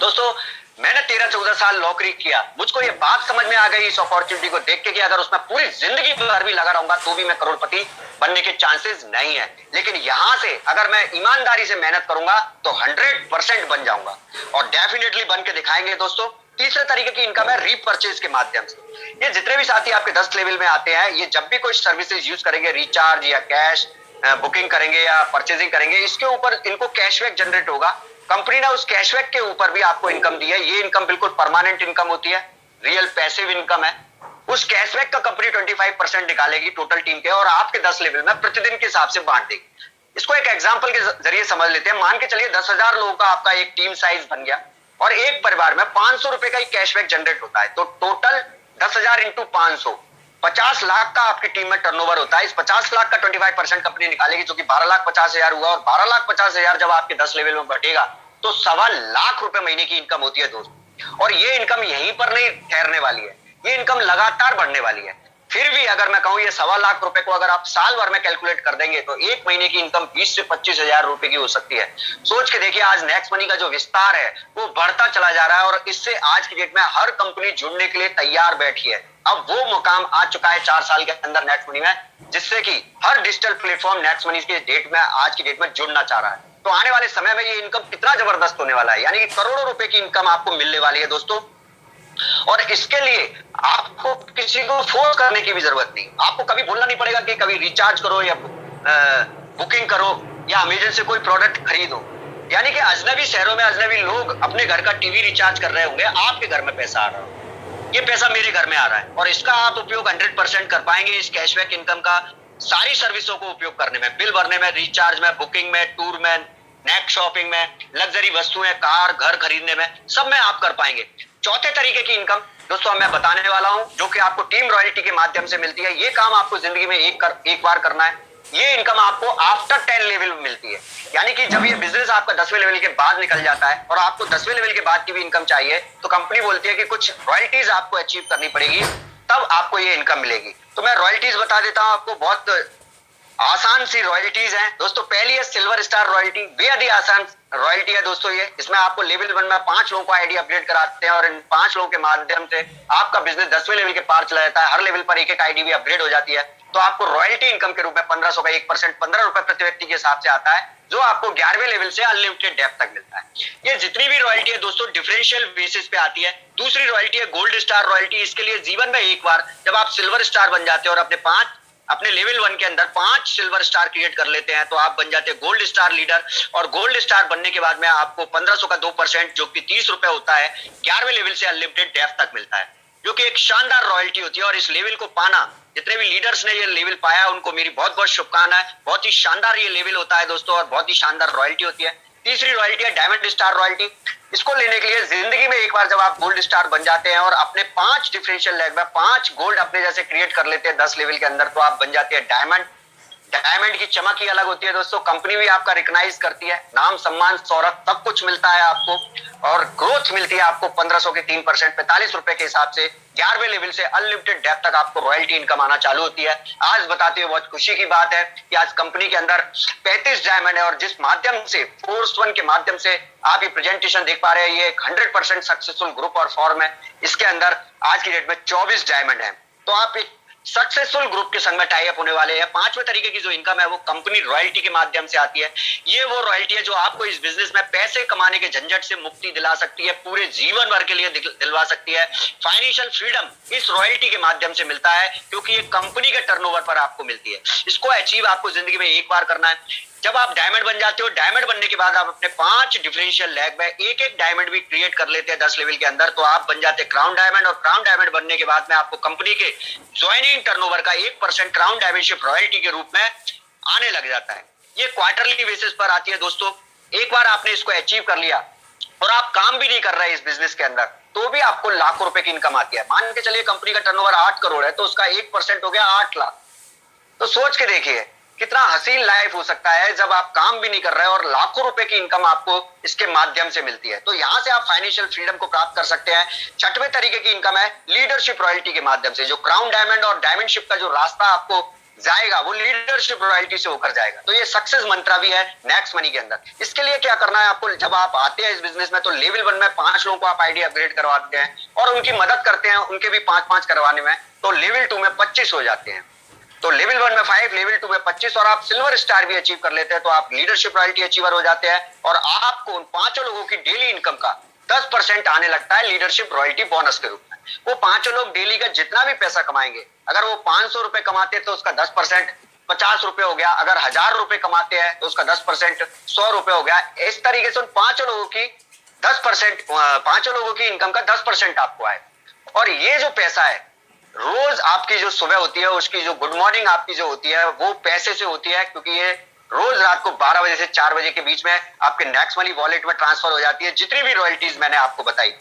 दोस्तों, मैंने 13-14 साल नौकरी किया, मुझको ये बात समझ में आ गई इस अपॉर्चुनिटी को देख के कि अगर उसमें पूरी जिंदगी भर भी लगा रहूंगा तो भी मैं करोड़पति बनने के चांसेस नहीं है। लेकिन यहां से अगर मैं ईमानदारी से मेहनत करूंगा तो 100% बन जाऊंगा, और डेफिनेटली बन के दिखाएंगे। दोस्तों, तीसरे तरीके की इनकम है रीपर्चेज के माध्यम से। ये जितने भी साथी आपके 10 लेवल में आते हैं, ये जब भी कोई सर्विसेज यूज करेंगे, रिचार्ज या कैश बुकिंग करेंगे या परचेजिंग करेंगे, इसके ऊपर इनको कैशबैक जनरेट होगा। कंपनी ने उस कैशबैक के ऊपर भी आपको इनकम दी है। ये इनकम बिल्कुल परमानेंट इनकम होती है, रियल पैसिव इनकम है। उस कैशबैक का कंपनी 25% निकालेगी टोटल टीम के, और आपके 10 लेवल में प्रतिदिन के हिसाब से बांट देगी। इसको एक एग्जांपल के जरिए समझ लेते हैं। मान के चलिए 10,000 लोगों का आपका एक टीम साइज बन गया, और एक परिवार में 500 रुपए का ही कैशबैक जनरेट होता है, तो टोटल 10,000 इंटू 500, 50 लाख का आपकी टीम में टर्नओवर होता है। इस 50 लाख का 25% कंपनी निकालेगी, जो कि 12,50,000 हुआ, और 12,50,000 जब आपके 10 लेवल में बढ़ेगा तो 1.25 लाख रुपए महीने की इनकम होती है दोस्तों। और ये इनकम यहीं पर नहीं ठहरने वाली है, ये इनकम लगातार बढ़ने वाली है। फिर भी अगर मैं कहूं ये 1.25 लाख रुपए को अगर आप साल भर में कैलकुलेट कर देंगे तो एक महीने की इनकम 20 से 25,000 रुपए की हो सकती है। सोच के देखिए, आज नेक्स्ट मनी का जो विस्तार है वो बढ़ता चला जा रहा है, और इससे आज की डेट में हर कंपनी जुड़ने के लिए तैयार बैठी है। अब वो मुकाम आ चुका है 4 साल के अंदर नेक्स्ट मनी में, जिससे कि हर डिजिटल प्लेटफॉर्म नेक्स्ट मनी के डेट में, आज की डेट में जुड़ना चाह रहा है। तो आने वाले समय में ये इनकम कितना जबरदस्त होने वाला है, यानी कि करोड़ों रुपए की इनकम आपको मिलने वाली है दोस्तों। और इसके लिए आपको किसी को फोर्स करने की भी जरूरत नहीं। आपको कभी बोलना नहीं पड़ेगा कि कभी रिचार्ज करो या बुकिंग करो या अमेजन से कोई प्रोडक्ट खरीदो। यानी कि अजनबी शहरों में अजनबी लोग अपने घर का टीवी रिचार्ज कर रहे होंगे, आपके घर में पैसा आ रहा है, ये पैसा मेरे घर में आ रहा है, और इसका आप उपयोग 100% कर पाएंगे इस कैशबैक इनकम का सारी सर्विसों को उपयोग करने में, बिल भरने में, रिचार्ज में, बुकिंग में, टूर में, नेट शॉपिंग में, लग्जरी वस्तुएं, कार, घर खरीदने में, सब में आप कर पाएंगे। चौथे तरीके की इनकम दोस्तों मैं बताने वाला हूं, जो कि आपको टीम रॉयल्टी के माध्यम से मिलती है। ये काम आपको जिंदगी में एक बार करना है। ये इनकम आपको आफ्टर 10 लेवल में मिलती है। यानी कि जब ये बिजनेस आपका 10वें लेवल के बाद निकल जाता है और आपको 10वें लेवल के बाद की भी इनकम चाहिए, तो कंपनी बोलती है कि कुछ रॉयल्टीज आपको अचीव करनी पड़ेगी, तब आपको ये इनकम मिलेगी। तो मैं रॉयल्टीज बता देता हूं आपको, बहुत आसान सी रॉयल्टीज हैं दोस्तों। पहली है सिल्वर स्टार रॉयल्टी, बेहद ही आसान रॉयल्टी है दोस्तों ये। इसमें आपको लेवल 1 में 5 लोगों को आईडी अपडेट कराते हैं, और इन 5 लोगों के माध्यम से आपका बिजनेस 10वें लेवल के पार चला जाता है। हर लेवल पर एक आईडी भी अपग्रेड हो जाती है। तो आपको रॉयल्टी इनकम के रूप में 1500 का 1%, 15 रुपए प्रति व्यक्ति के हिसाब से आता है, जो आपको 11वें लेवल से अनलिमिटेड डेप्थ तक मिलता है। ये जितनी भी रॉयल्टी है दोस्तों डिफरेंशियल बेसिस पे आती है। दूसरी रॉयल्टी है गोल्ड स्टार रॉयल्टी। इसके लिए जीवन में एक बार जब आप सिल्वर स्टार बन जाते हैं और अपने लेवल 1 के अंदर 5 सिल्वर स्टार क्रिएट कर लेते हैं, तो आप बन जाते हैं गोल्ड स्टार लीडर। और गोल्ड स्टार बनने के बाद में आपको 1500 का 2%, जो कि 30 रुपए होता है, 11वें लेवल से अनलिमिटेड डेप्थ तक मिलता है, जो कि एक शानदार रॉयल्टी होती है। और इस लेवल को पाना, जितने भी लीडर्स ने ये लेवल पाया, उनको मेरी बहुत बहुत शुभकामनाएं। बहुत ही शानदार ये लेवल होता है दोस्तों, और बहुत ही शानदार रॉयल्टी होती है। तीसरी रॉयल्टी है डायमंड स्टार रॉयल्टी। इसको लेने के लिए जिंदगी में एक बार जब आप गोल्ड स्टार बन जाते हैं और अपने 5 डिफरेंशियल लेग में 5 गोल्ड अपने जैसे क्रिएट कर लेते हैं 10 लेवल के अंदर, तो आप बन जाते हैं डायमंड। डायमंड की चमक ही अलग होती है दोस्तों। कंपनी भी आपका रिकॉग्नाइज करती है, नाम, सम्मान, शोहरत सब कुछ मिलता है आपको, और ग्रोथ मिलती है आपको 1500 के 3%, 45 रुपए के हिसाब से। 11वें लेवल से अनलिमिटेड डेप्थ तक आपको रॉयल्टी इनकम आना चालू होती है। आज बताते हुए बहुत खुशी की बात है कि आज कंपनी के अंदर 35 डायमंड है, और जिस माध्यम से फोर्स 1 के माध्यम से आप ये प्रेजेंटेशन देख पा रहे हैं, ये 100% सक्सेसफुल ग्रुप और फॉर्म है। इसके अंदर आज की डेट में 24 डायमंड है। तो आप सक्सेसफुल ग्रुप के संग में टाई अप होने वाले हैं। पांचवें तरीके की जो इनकम है वो कंपनी रॉयल्टी के माध्यम से आती है। ये वो रॉयल्टी है जो आपको इस बिजनेस में पैसे कमाने के झंझट से मुक्ति दिला सकती है, पूरे जीवन भर के लिए दिलवा सकती है। फाइनेंशियल फ्रीडम इस रॉयल्टी के माध्यम से मिलता है, क्योंकि ये कंपनी के टर्नओवर पर आपको मिलती है। इसको अचीव आपको जिंदगी में एक बार करना है। जब आप डायमंड बन जाते हो, डायमंड बनने के बाद आप अपने 5 डिफरेंशियल लैग में एक एक डायमंड भी क्रिएट कर लेते हैं 10 लेवल के अंदर, तो आप बन जाते हैं क्राउन डायमंड। और क्राउन डायमंड बनने के बाद में आपको कंपनी के ज्वाइनिंग टर्नओवर का 1% क्राउन डायमंडशिप रॉयल्टी के रूप में आने लग जाता है। ये क्वार्टरली बेसिस पर आती है दोस्तों। एक बार आपने इसको अचीव कर लिया और आप काम भी नहीं कर रहे इस बिजनेस के अंदर, तो भी आपको लाखों रुपए की इनकम आती है। मान के चलिए कंपनी का टर्नओवर 8 करोड़ है, तो उसका 1% हो गया 8 लाख। तो सोच के देखिए कितना हसीन लाइफ हो सकता है जब आप काम भी नहीं कर रहे और लाखों रुपए की इनकम आपको इसके माध्यम से मिलती है। तो यहां से आप फाइनेंशियल फ्रीडम को प्राप्त कर सकते हैं। छठवें तरीके की इनकम है लीडरशिप रॉयल्टी के माध्यम से। जो क्राउन डायमंड और डायमंडशिप का जो रास्ता आपको जाएगा वो लीडरशिप रॉयल्टी से होकर जाएगा। तो ये सक्सेस मंत्रा भी है नेक्स्ट मनी के अंदर। इसके लिए क्या करना है आपको, जब आप आते हैं इस बिजनेस में तो लेवल 1 में 5 लोगों को आप आईडी अपग्रेड करवाते हैं और उनकी मदद करते हैं, उनके भी 5-5 करवाने में, तो लेवल 2 में 25 हो जाते हैं। तो लेवल 1 में 5, लेवल 2 में 25 और आप सिल्वर स्टार भी अचीव कर लेते हैं, तो आप लीडरशिप रॉयल्टी अचीवर हो जाते हैं। और आपको उन 5 लोगों की डेली इनकम का 10% आने लगता है लीडरशिप रॉयल्टी बोनस के रूप में। वो 5 लोग डेली का जितना भी पैसा कमाएंगे, अगर वो 500 रुपए कमाते हैं तो उसका 10% 50 रुपए हो गया। अगर 1000 रुपए कमाते हैं तो उसका 10% 100 रुपए हो गया। इस तरीके से उन 5 लोगों की 10%, 5 लोगों की इनकम का 10% आपको आए। और ये जो पैसा है रोज आपकी जो सुबह होती है उसकी जो गुड मॉर्निंग आपकी जो होती है वो पैसे से होती है, क्योंकि ये रोज रात को 12 बजे से 4 बजे के बीच में आपके नेक्स्ट मनी वॉलेट में ट्रांसफर हो जाती है। जितनी भी रॉयल्टीज मैंने आपको बताई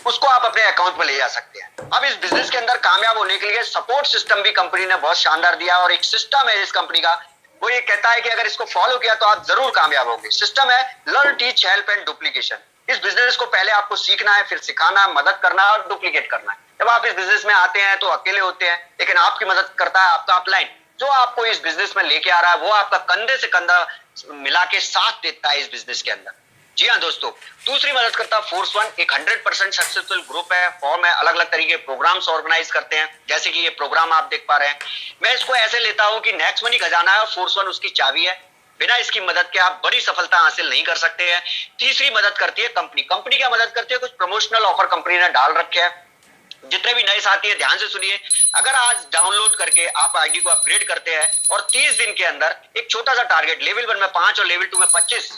उसको आप अपने अकाउंट में ले जा सकते हैं। अब इस बिजनेस के अंदर कामयाब होने के लिए सपोर्ट सिस्टम भी कंपनी ने बहुत शानदार दिया, और एक सिस्टम है इस कंपनी का, वो ये कहता है कि अगर इसको फॉलो किया तो आप जरूर कामयाब होंगे। सिस्टम है learn, teach, help and duplication. इस बिजनेस को पहले आपको सीखना है, फिर सिखाना, मदद करना है और डुप्लीकेट करना है। जब आप इस बिजनेस में आते हैं तो अकेले होते हैं, लेकिन आपकी मदद करता है आपका अपलाइन, जो आपको इस बिजनेस में लेके आ रहा है, वो आपका कंधे से कंधा मिला के साथ देता है इस बिजनेस के अंदर। जी हाँ दोस्तों, दूसरी मदद करता है फोर्स वन, एक 100% सक्सेसफुल ग्रुप है, फॉर्म है, अलग अलग तरीके के प्रोग्राम्स ऑर्गेनाइज करते हैं, जैसे कि ये प्रोग्राम आप देख पा रहे हैं। मैं इसको ऐसे लेता हूं कि नेक्स्ट मनी खजाना है और फोर्स वन उसकी चाबी है। बिना इसकी मदद के आप बड़ी सफलता हासिल नहीं कर सकते हैं। तीसरी मदद करती है कंपनी। कंपनी क्या मदद करती है, कुछ प्रमोशनल ऑफर कंपनी ने डाल रखे हैं। जितने भी नए साथी है ध्यान से सुनिए। अगर आज डाउनलोड करके आप आईडी को अपग्रेड करते हैं और 30 दिन के अंदर एक छोटा सा टारगेट, लेवल 1 में 5 और लेवल 2 में 25,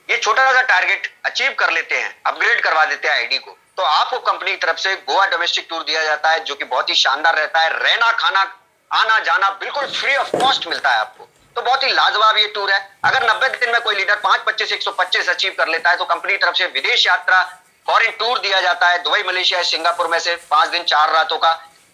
ये छोटा सा टारगेट अचीव कर लेते हैं, अपग्रेड करवा देते हैं आईडी को, तो आपको कंपनी की तरफ से गोवा डोमेस्टिक टूर दिया जाता है, जो कि बहुत ही शानदार रहता है। रहना, खाना, आना जाना बिल्कुल फ्री ऑफ कॉस्ट मिलता है आपको। तो बहुत ही लाजवाब ये टूर है। अगर 90 दिन में कोई लीडर 5, 25, 125 अचीव कर लेता है तो कंपनी की तरफ से विदेश यात्रा, फॉरेन टूर दिया जाता है, दुबई, मलेशिया, सिंगापुर में से 5 दिन 4 रातों का।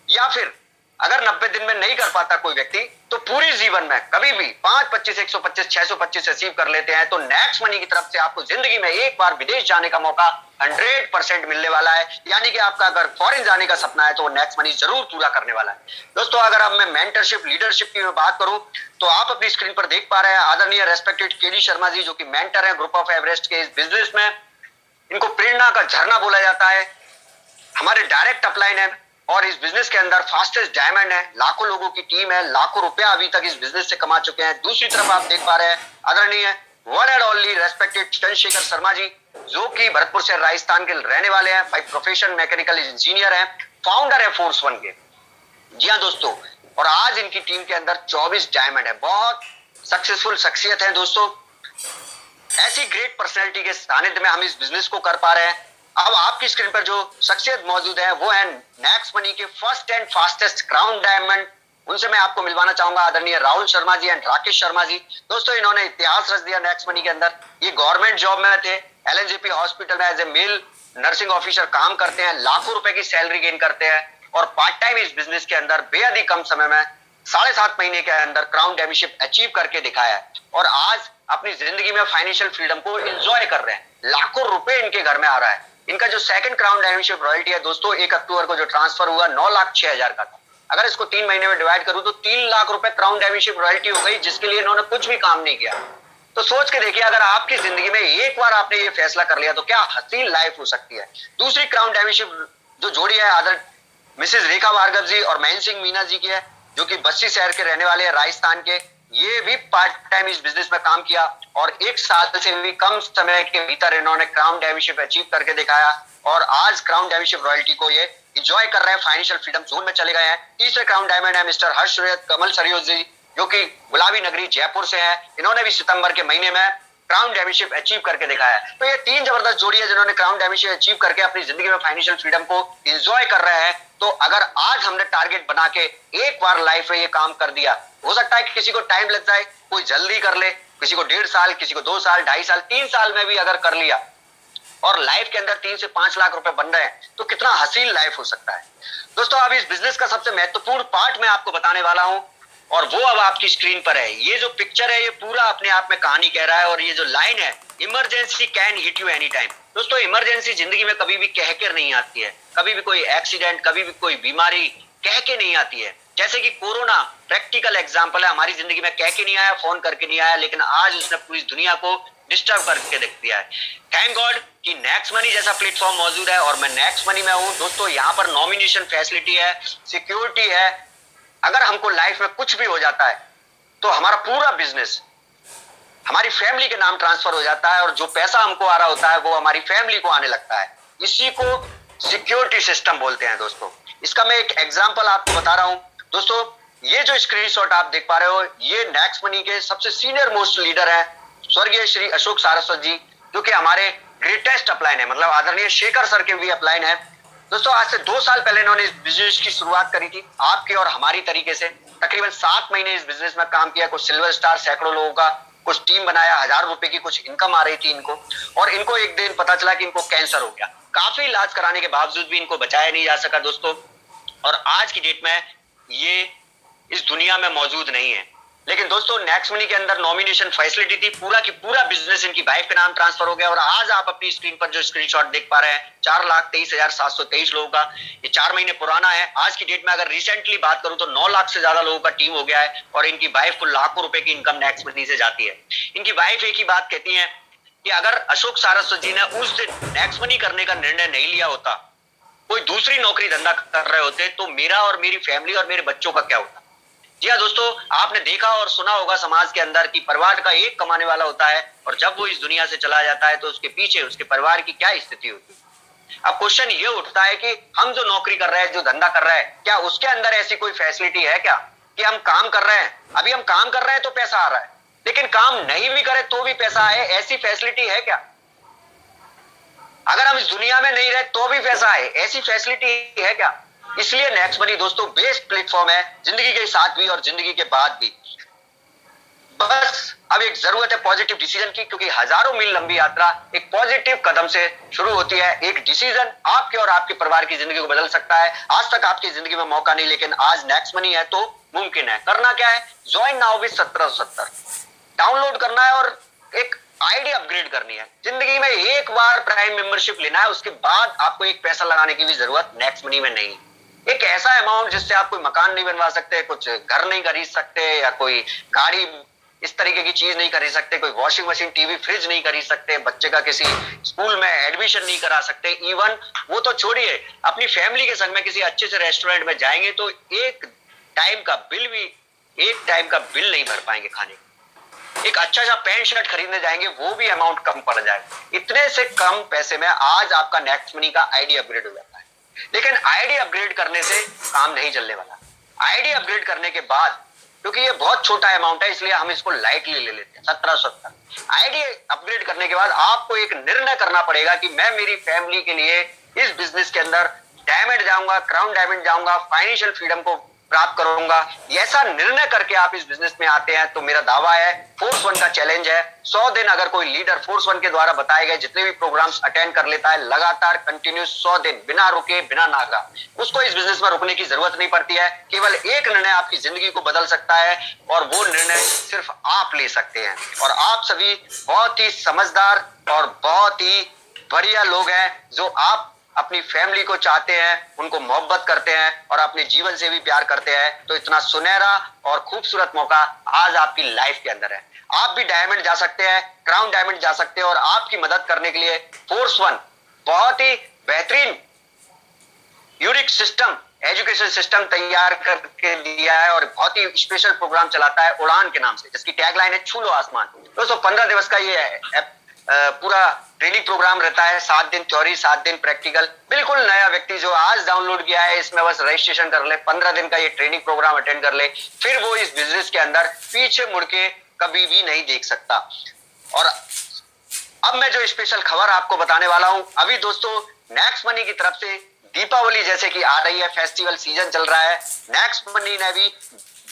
या फिर अगर 90 दिन में नहीं कर पाता कोई व्यक्ति, तो पूरी जीवन में कभी भी 5, 25, 125, 625 अचीव कर लेते हैं, तो नेक्स्ट मनी की तरफ से आपको जिंदगी में एक बार विदेश जाने का मौका 100% मिलने वाला है। यानी कि आपका अगर फॉरेन जाने का सपना है तो वो नेक्स्ट मनी जरूर पूरा करने वाला है। दोस्तों, अगर अब मैं मेंटरशिप, लीडरशिप की मैं बात करूं तो आप अपनी स्क्रीन पर देख पा रहे हैं आदरणीय रेस्पेक्टेड केडी शर्मा जी, जो कि मेंटर है ग्रुप ऑफ एवरेस्ट के इस बिजनेस में। इनको प्रेरणा का झरना बोला जाता है, हमारे डायरेक्ट अपलाइन है और इस बिजनेस के अंदर फास्टेस्ट डायमंड है। लाखों लोगों की टीम है, लाखों रुपया अभी तक इस बिजनेस से कमा चुके हैं। दूसरी तरफ आप देख पा रहे हैं आदरणीय one and only respected Chandrashekhar Sharma ji, जो कि भरतपुर से राजस्थान के रहने वाले हैं, बाय प्रोफेशन मैकेनिकल इंजीनियर हैं, फाउंडर है फोर्स वन के। जी हाँ दोस्तों, और आज इनकी टीम के अंदर 24 डायमंड है। बहुत सक्सेसफुल शख्सियत है दोस्तों। ऐसी ग्रेट पर्सनैलिटी के सानिध्य में हम इस बिजनेस को कर पा रहे हैं। अब आपकी स्क्रीन पर जो शख्सियत मौजूद है वो है नेक्स्ट मनी के first and fastest crown diamond. उनसे मैं आपको मिलवाना चाहूंगा आदरणीय राहुल शर्मा जी एंड राकेश शर्मा जी। दोस्तों, इन्होंने इतिहास रच दिया नेक्स्ट मनी के अंदर। ये गवर्नमेंट जॉब में थे, एलएनजेपी हॉस्पिटल में as a male nursing officer काम करते हैं, लाखों रुपए की सैलरी गेन करते हैं और पार्ट टाइम इस बिजनेस के अंदर बेहद ही कम समय में 7.5 महीने के अंदर क्राउन डायमंडशिप अचीव करके दिखाया है और आज अपनी जिंदगी में फाइनेंशियल फ्रीडम को एंजॉय कर रहे हैं। लाखों रुपए इनके घर में आ रहा है। इनका जो सेकंड क्राउन डायमंडशिप रॉयल्टी है दोस्तों, 1 अक्टूबर को जो ट्रांसफर हुआ 9,06,000 का था। अगर इसको 3 महीने में डिवाइड करूं तो 3 लाख रुपए क्राउन डायमंडशिप रॉयल्टी हो गई, जिसके लिए इन्होंने कुछ भी काम नहीं किया। तो सोच के देखिए, अगर आपकी जिंदगी में एक बार आपने ये फैसला कर लिया तो क्या हसीन लाइफ हो सकती है। दूसरी क्राउन डायमंडशिप जो जोड़ी है मिसेज रेखा भार्गव जी और महेंद्र सिंह मीना जी की है, जो कि बस्सी शहर के रहने वाले हैं, राजस्थान के। ये भी पार्ट टाइम इस बिजनेस में काम किया और 1 साल से भी कम समय के भीतर इन्होंने क्राउन डैमीशिप अचीव करके दिखाया और आज क्राउन डैमीशिप रॉयल्टी को ये इंजॉय कर रहे हैं, फाइनेंशियल फ्रीडम जोन में चले गए हैं। तीसरे क्राउन डायमंड है मिस्टर हर्ष कमल सरयोज जी, जो कि गुलाबी नगरी जयपुर से है। इन्होंने भी सितंबर के महीने में क्राउन डैमीशिप अचीव करके दिखाया है। तो ये 3 जबरदस्त जोड़ी है जिन्होंने क्राउन डैमीशिप अचीव करके अपनी जिंदगी में फाइनेंशियल फ्रीडम को एंजॉय कर रहे हैं। तो अगर आज हमने टारगेट बना के एक बार लाइफ में ये काम कर दिया, हो सकता है कि किसी को टाइम लग जाए, कोई जल्दी कर ले, किसी को 1.5 साल, किसी को 2 साल, 2.5 साल, 3 साल में भी अगर कर लिया और लाइफ के अंदर 3 से 5 लाख रुपए बन रहे हैं, तो कितना हसीन लाइफ हो सकता है। दोस्तों, अब इस बिजनेस का सबसे महत्वपूर्ण पार्ट मैं आपको बताने वाला हूं और वो अब आपकी स्क्रीन पर है। ये जो पिक्चर है, ये पूरा अपने आप में कहानी कह रहा है और ये जो लाइन है, emergency can hit you any time. दोस्तों, इमरजेंसी जिंदगी में कभी भी कह कर नहीं आती है, कभी भी कोई एक्सीडेंट, कभी भी कोई बीमारी कह के नहीं आती है। जैसे कि कोरोना प्रैक्टिकल एग्जांपल है, हमारी जिंदगी में कह के नहीं आया, फोन करके नहीं आया, लेकिन आज उसने पूरी दुनिया को डिस्टर्ब करके देख दिया है। थैंक गॉड कि नेक्स्ट मनी जैसा प्लेटफॉर्म मौजूद है और मैं नेक्स्ट मनी में हूं। दोस्तों, यहाँ पर नॉमिनेशन फैसिलिटी है, सिक्योरिटी है। अगर हमको लाइफ में कुछ भी हो जाता है तो हमारा पूरा बिजनेस हमारी फैमिली के नाम ट्रांसफर हो जाता है और जो पैसा हमको आ रहा होता है वो हमारी फैमिली को आने लगता है। इसी को सिक्योरिटी सिस्टम बोलते हैं। दोस्तों, इसका मैं एक एग्जांपल आपको बता रहा हूं। दोस्तों, ये जो स्क्रीनशॉट आप देख पा रहे हो, ये नेक्स्ट मनी के सबसे सीनियर मोस्ट लीडर है, स्वर्गीय श्री अशोक सारस्वत जी, जो कि हमारे ग्रेटेस्ट अपलाइन है, मतलब आदरणीय शेखर सर के भी अपलाइन है। दोस्तों, आज से 2 साल पहले इन्होंने इस बिजनेस की शुरुआत करी थी, आपके और हमारी तरीके से। तकरीबन 7 महीने इस बिजनेस में काम किया, कुछ सिल्वर स्टार, सैकड़ों लोगों का कुछ टीम बनाया, 1000 रुपए की कुछ इनकम आ रही थी इनको। और इनको एक दिन पता चला कि इनको कैंसर हो गया। काफी इलाज कराने के बावजूद भी इनको बचाया नहीं जा सका दोस्तों, और आज की डेट में ये इस दुनिया में मौजूद नहीं है। लेकिन दोस्तों, नेक्स्ट मनी के अंदर नॉमिनेशन फैसिलिटी थी, पूरा की पूरा बिजनेस इनकी वाइफ के नाम ट्रांसफर हो गया। और आज आप अपनी स्क्रीन पर जो स्क्रीनशॉट देख पा रहे हैं, 4,23,723 लोगों का, ये 4 महीने पुराना है। आज की डेट में अगर रिसेंटली बात करूं तो 9 लाख से ज्यादा लोगों का टीम हो गया है और इनकी वाइफ को लाखों रुपए की इनकम नेक्स्ट मनी से जाती है। इनकी वाइफ एक ही बात कहती है कि अगर अशोक सारस्वत जी ने उस दिन नेक्स्ट मनी करने का निर्णय नहीं लिया होता, कोई दूसरी नौकरी धंधा कर रहे होते, तो मेरा और मेरी फैमिली और मेरे बच्चों का क्या होता। जी हाँ दोस्तों, आपने देखा और सुना होगा समाज के अंदर कि परिवार का एक कमाने वाला होता है और जब वो इस दुनिया से चला जाता है तो उसके पीछे उसके परिवार की क्या स्थिति होती है। अब क्वेश्चन ये उठता है कि हम जो नौकरी कर रहे हैं, जो धंधा कर रहे हैं, क्या उसके अंदर ऐसी कोई फैसिलिटी है क्या कि हम काम कर रहे हैं, अभी हम काम कर रहे हैं तो पैसा आ रहा है, लेकिन काम नहीं भी करे तो भी पैसा आए, ऐसी फैसिलिटी है क्या? अगर हम इस दुनिया में नहीं रहे तो भी पैसा आए, ऐसी फैसिलिटी है क्या? इसलिए नेक्स्ट मनी दोस्तों बेस्ट प्लेटफॉर्म है, जिंदगी के साथ भी और जिंदगी के बाद भी। बस अब एक जरूरत है पॉजिटिव डिसीजन की, क्योंकि हजारों मील लंबी यात्रा एक पॉजिटिव कदम से शुरू होती है। एक डिसीजन आपके और आपके परिवार की जिंदगी को बदल सकता है। आज तक आपकी जिंदगी में मौका नहीं, लेकिन आज नेक्स्ट मनी है तो मुमकिन है। करना क्या है? ज्वाइन नाउ विद 1770 डाउनलोड करना है और एक आईडी अपग्रेड करनी है। जिंदगी में एक बार प्राइम मेंबरशिप लेना है, उसके बाद आपको एक पैसा लगाने की भी जरूरत नेक्स्ट मनी में नहीं। एक ऐसा अमाउंट जिससे आप कोई मकान नहीं बनवा सकते, कुछ घर नहीं खरीद सकते, या कोई गाड़ी इस तरीके की चीज नहीं खरीद सकते, कोई वॉशिंग मशीन, टीवी, फ्रिज नहीं खरीद सकते, बच्चे का किसी स्कूल में एडमिशन नहीं करा सकते। इवन वो तो छोड़िए, अपनी फैमिली के संग में किसी अच्छे से रेस्टोरेंट में जाएंगे तो एक टाइम का बिल नहीं भर पाएंगे खाने का। एक अच्छा सा पैंट शर्ट खरीदने जाएंगे, वो भी अमाउंट कम पड़ जाए। इतने से कम पैसे में आज आपका नेक्स्ट मनी का आईडी अपग्रेड हो जाता है। लेकिन आईडी अपग्रेड करने से काम नहीं चलने वाला। आईडी अपग्रेड करने के बाद, क्योंकि ये बहुत छोटा अमाउंट है इसलिए हम इसको लाइटली ले लेते हैं, 1770। आईडी अपग्रेड करने के बाद आपको एक निर्णय करना पड़ेगा कि मैं मेरी फैमिली के लिए इस बिजनेस के अंदर डायमंड जाऊंगा, क्राउन डायमंड जाऊंगा, फाइनेंशियल फ्रीडम को प्राप्त करूंगा। ऐसा निर्णय करके आप इस बिजनेस में आते हैं तो मेरा दावा है, फोर्स 1 का चैलेंज है। 100 दिन अगर कोई लीडर फोर्स 1 के द्वारा बताए गए जितने भी प्रोग्राम्स अटेंड कर लेता है, लगातार कंटिन्यूस 100 दिन बिना रुके बिना नागा, उसको इस बिजनेस में रुकने की जरूरत नहीं पड़ती है। केवल एक निर्णय आपकी जिंदगी को बदल सकता है और वो निर्णय सिर्फ आप ले सकते हैं। और आप सभी बहुत ही समझदार और बहुत ही बढ़िया लोग हैं, जो आप अपनी फैमिली को चाहते हैं, उनको मोहब्बत करते हैं और अपने जीवन से भी प्यार करते हैं। तो इतना सुनहरा और खूबसूरत मौका आज आपकी लाइफ के अंदर है। आप भी डायमंड जा सकते हैं, क्राउन डायमंड जा सकते हैं, और आपकी मदद करने के लिए फोर्स 1 बहुत ही बेहतरीन यूनिक सिस्टम एजुकेशन सिस्टम तैयार करके दिया है और बहुत ही स्पेशल प्रोग्राम चलाता है उड़ान के नाम से, जिसकी टैगलाइन है छू लो आसमान। दोस्तों 15 दिवस का ये पूरा ट्रेनिंग प्रोग्राम रहता है, 7 दिन थ्योरी 7 दिन प्रैक्टिकल। बिल्कुल नया व्यक्ति जो आज डाउनलोड किया है इसमें बस रजिस्ट्रेशन कर ले, 15 दिन का ये ट्रेनिंग प्रोग्राम अटेंड कर ले, फिर वो इस बिजनेस के अंदर पीछे मुड़ के कभी भी नहीं देख सकता। और अब मैं जो स्पेशल खबर आपको बताने वाला हूं, अभी दोस्तों नेक्स्ट मनी की तरफ से दीपावली जैसे कि आ रही है, फेस्टिवल सीजन चल रहा है, नेक्स्ट मनी ने भी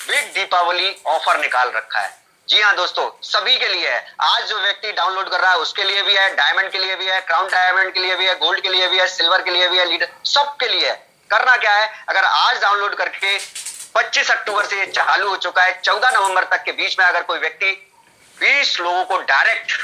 बिग दीपावली ऑफर निकाल रखा है। जी हाँ दोस्तों, सभी के लिए है। आज जो व्यक्ति डाउनलोड कर रहा है उसके लिए भी है, डायमंड के लिए भी है, क्राउन डायमंड के लिए भी है, गोल्ड के लिए भी है, सिल्वर के लिए भी है, लीडर सबके लिए है। करना क्या है, अगर आज डाउनलोड करके 25 अक्टूबर से ये चालू हो चुका है, 14 नवंबर तक के बीच में अगर कोई व्यक्ति 20 लोगों को डायरेक्ट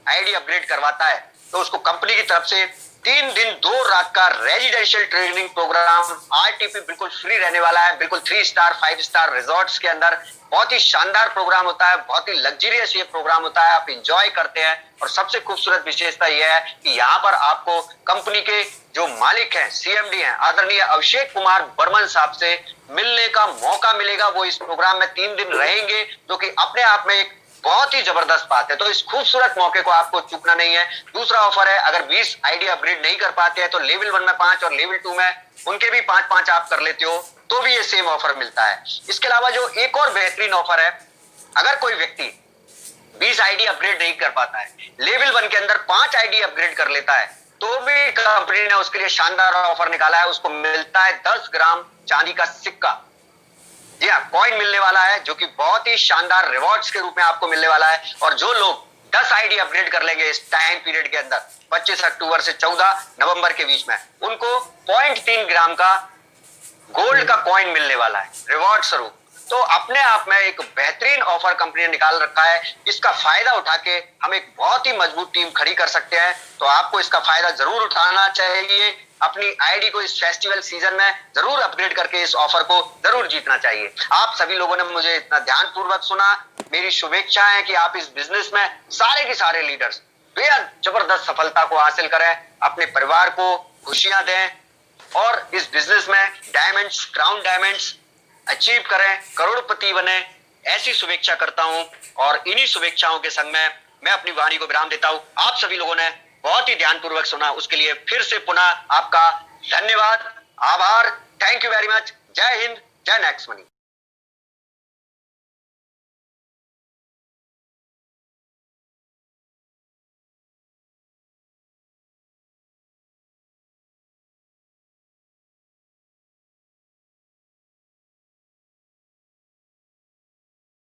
आईडी अपग्रेड करवाता है तो उसको कंपनी की तरफ से 3 दिन 2 रात का रेजिडेंशियल ट्रेनिंग प्रोग्राम आरटीपी बिल्कुल फ्री रहने वाला है। बिल्कुल 3 स्टार 5 स्टार रिजॉर्ट्स के अंदर बहुत ही शानदार प्रोग्राम होता है, बहुत ही लग्जरियस ये प्रोग्राम होता है, आप इंजॉय करते हैं। और सबसे खूबसूरत विशेषता यह है कि यहाँ पर आपको कंपनी के जो मालिक हैं, सीएमडी हैं, आदरणीय अभिषेक कुमार बर्मन साहब से मिलने का मौका मिलेगा। वो इस प्रोग्राम में 3 दिन रहेंगे, जो कि अपने आप में एक बहुत ही जबरदस्त बात है। तो इस खूबसूरत मौके को आपको चूकना नहीं है। दूसरा ऑफर है, अगर 20 आईडी अपग्रेड नहीं कर पाते हैं तो लेवल 1 में 5 और लेवल 2 में उनके भी 5-5 आप कर लेते हो तो भी ये सेम ऑफर मिलता है। इसके अलावा जो एक और बेहतरीन ऑफर है, अगर कोई व्यक्ति 20 आईडी अपग्रेड नहीं कर पाता है, लेवल 1 के अंदर 5 आईडी अपग्रेड कर लेता है, तो भी कंपनी ने उसके लिए शानदार ऑफर निकाला है। उसको मिलता है 10 ग्राम चांदी का सिक्का, जी हाँ, कॉइन मिलने वाला है, जो कि बहुत ही शानदार रिवॉर्ड्स के रूप में आपको मिलने वाला है। और जो लोग 10 आईडी अपग्रेड कर लेंगे इस टाइम पीरियड के अंदर 25 अक्टूबर से 14 नवंबर के बीच में, उनको 0.3 ग्राम का गोल्ड का कॉइन मिलने वाला है रिवॉर्ड स्वरूप। तो अपने आप में एक बेहतरीन ऑफर कंपनी ने निकाल रखा है। इसका फायदा उठा के हम एक बहुत ही मजबूत टीम खड़ी कर सकते हैं। तो आपको इसका फायदा जरूर उठाना चाहिए। अपनी आईडी को इस फेस्टिवल सीजन में जरूर अपग्रेड करके इस ऑफर को जरूर जीतना चाहिए। आप सभी लोगों ने मुझे इतना ध्यानपूर्वक सुना। मेरी शुभेच्छा है कि आप इस बिजनेस में सारे के सारे लीडर्स बेहद जबरदस्त सफलता को हासिल करें, अपने परिवार को खुशियां दें और इस बिजनेस में डायमंड्स, क्राउन डायमंड्स अचीव करें, करोड़पति बने, ऐसी शुभेच्छा करता हूं। और इन्हीं शुभेच्छाओं के संग में मैं अपनी वाणी को विराम देता हूं। आप सभी लोगों ने बहुत ही ध्यानपूर्वक सुना, उसके लिए फिर से पुनः आपका धन्यवाद, आभार। Thank you very much. जय हिंद, जय नेक्स्ट मनी।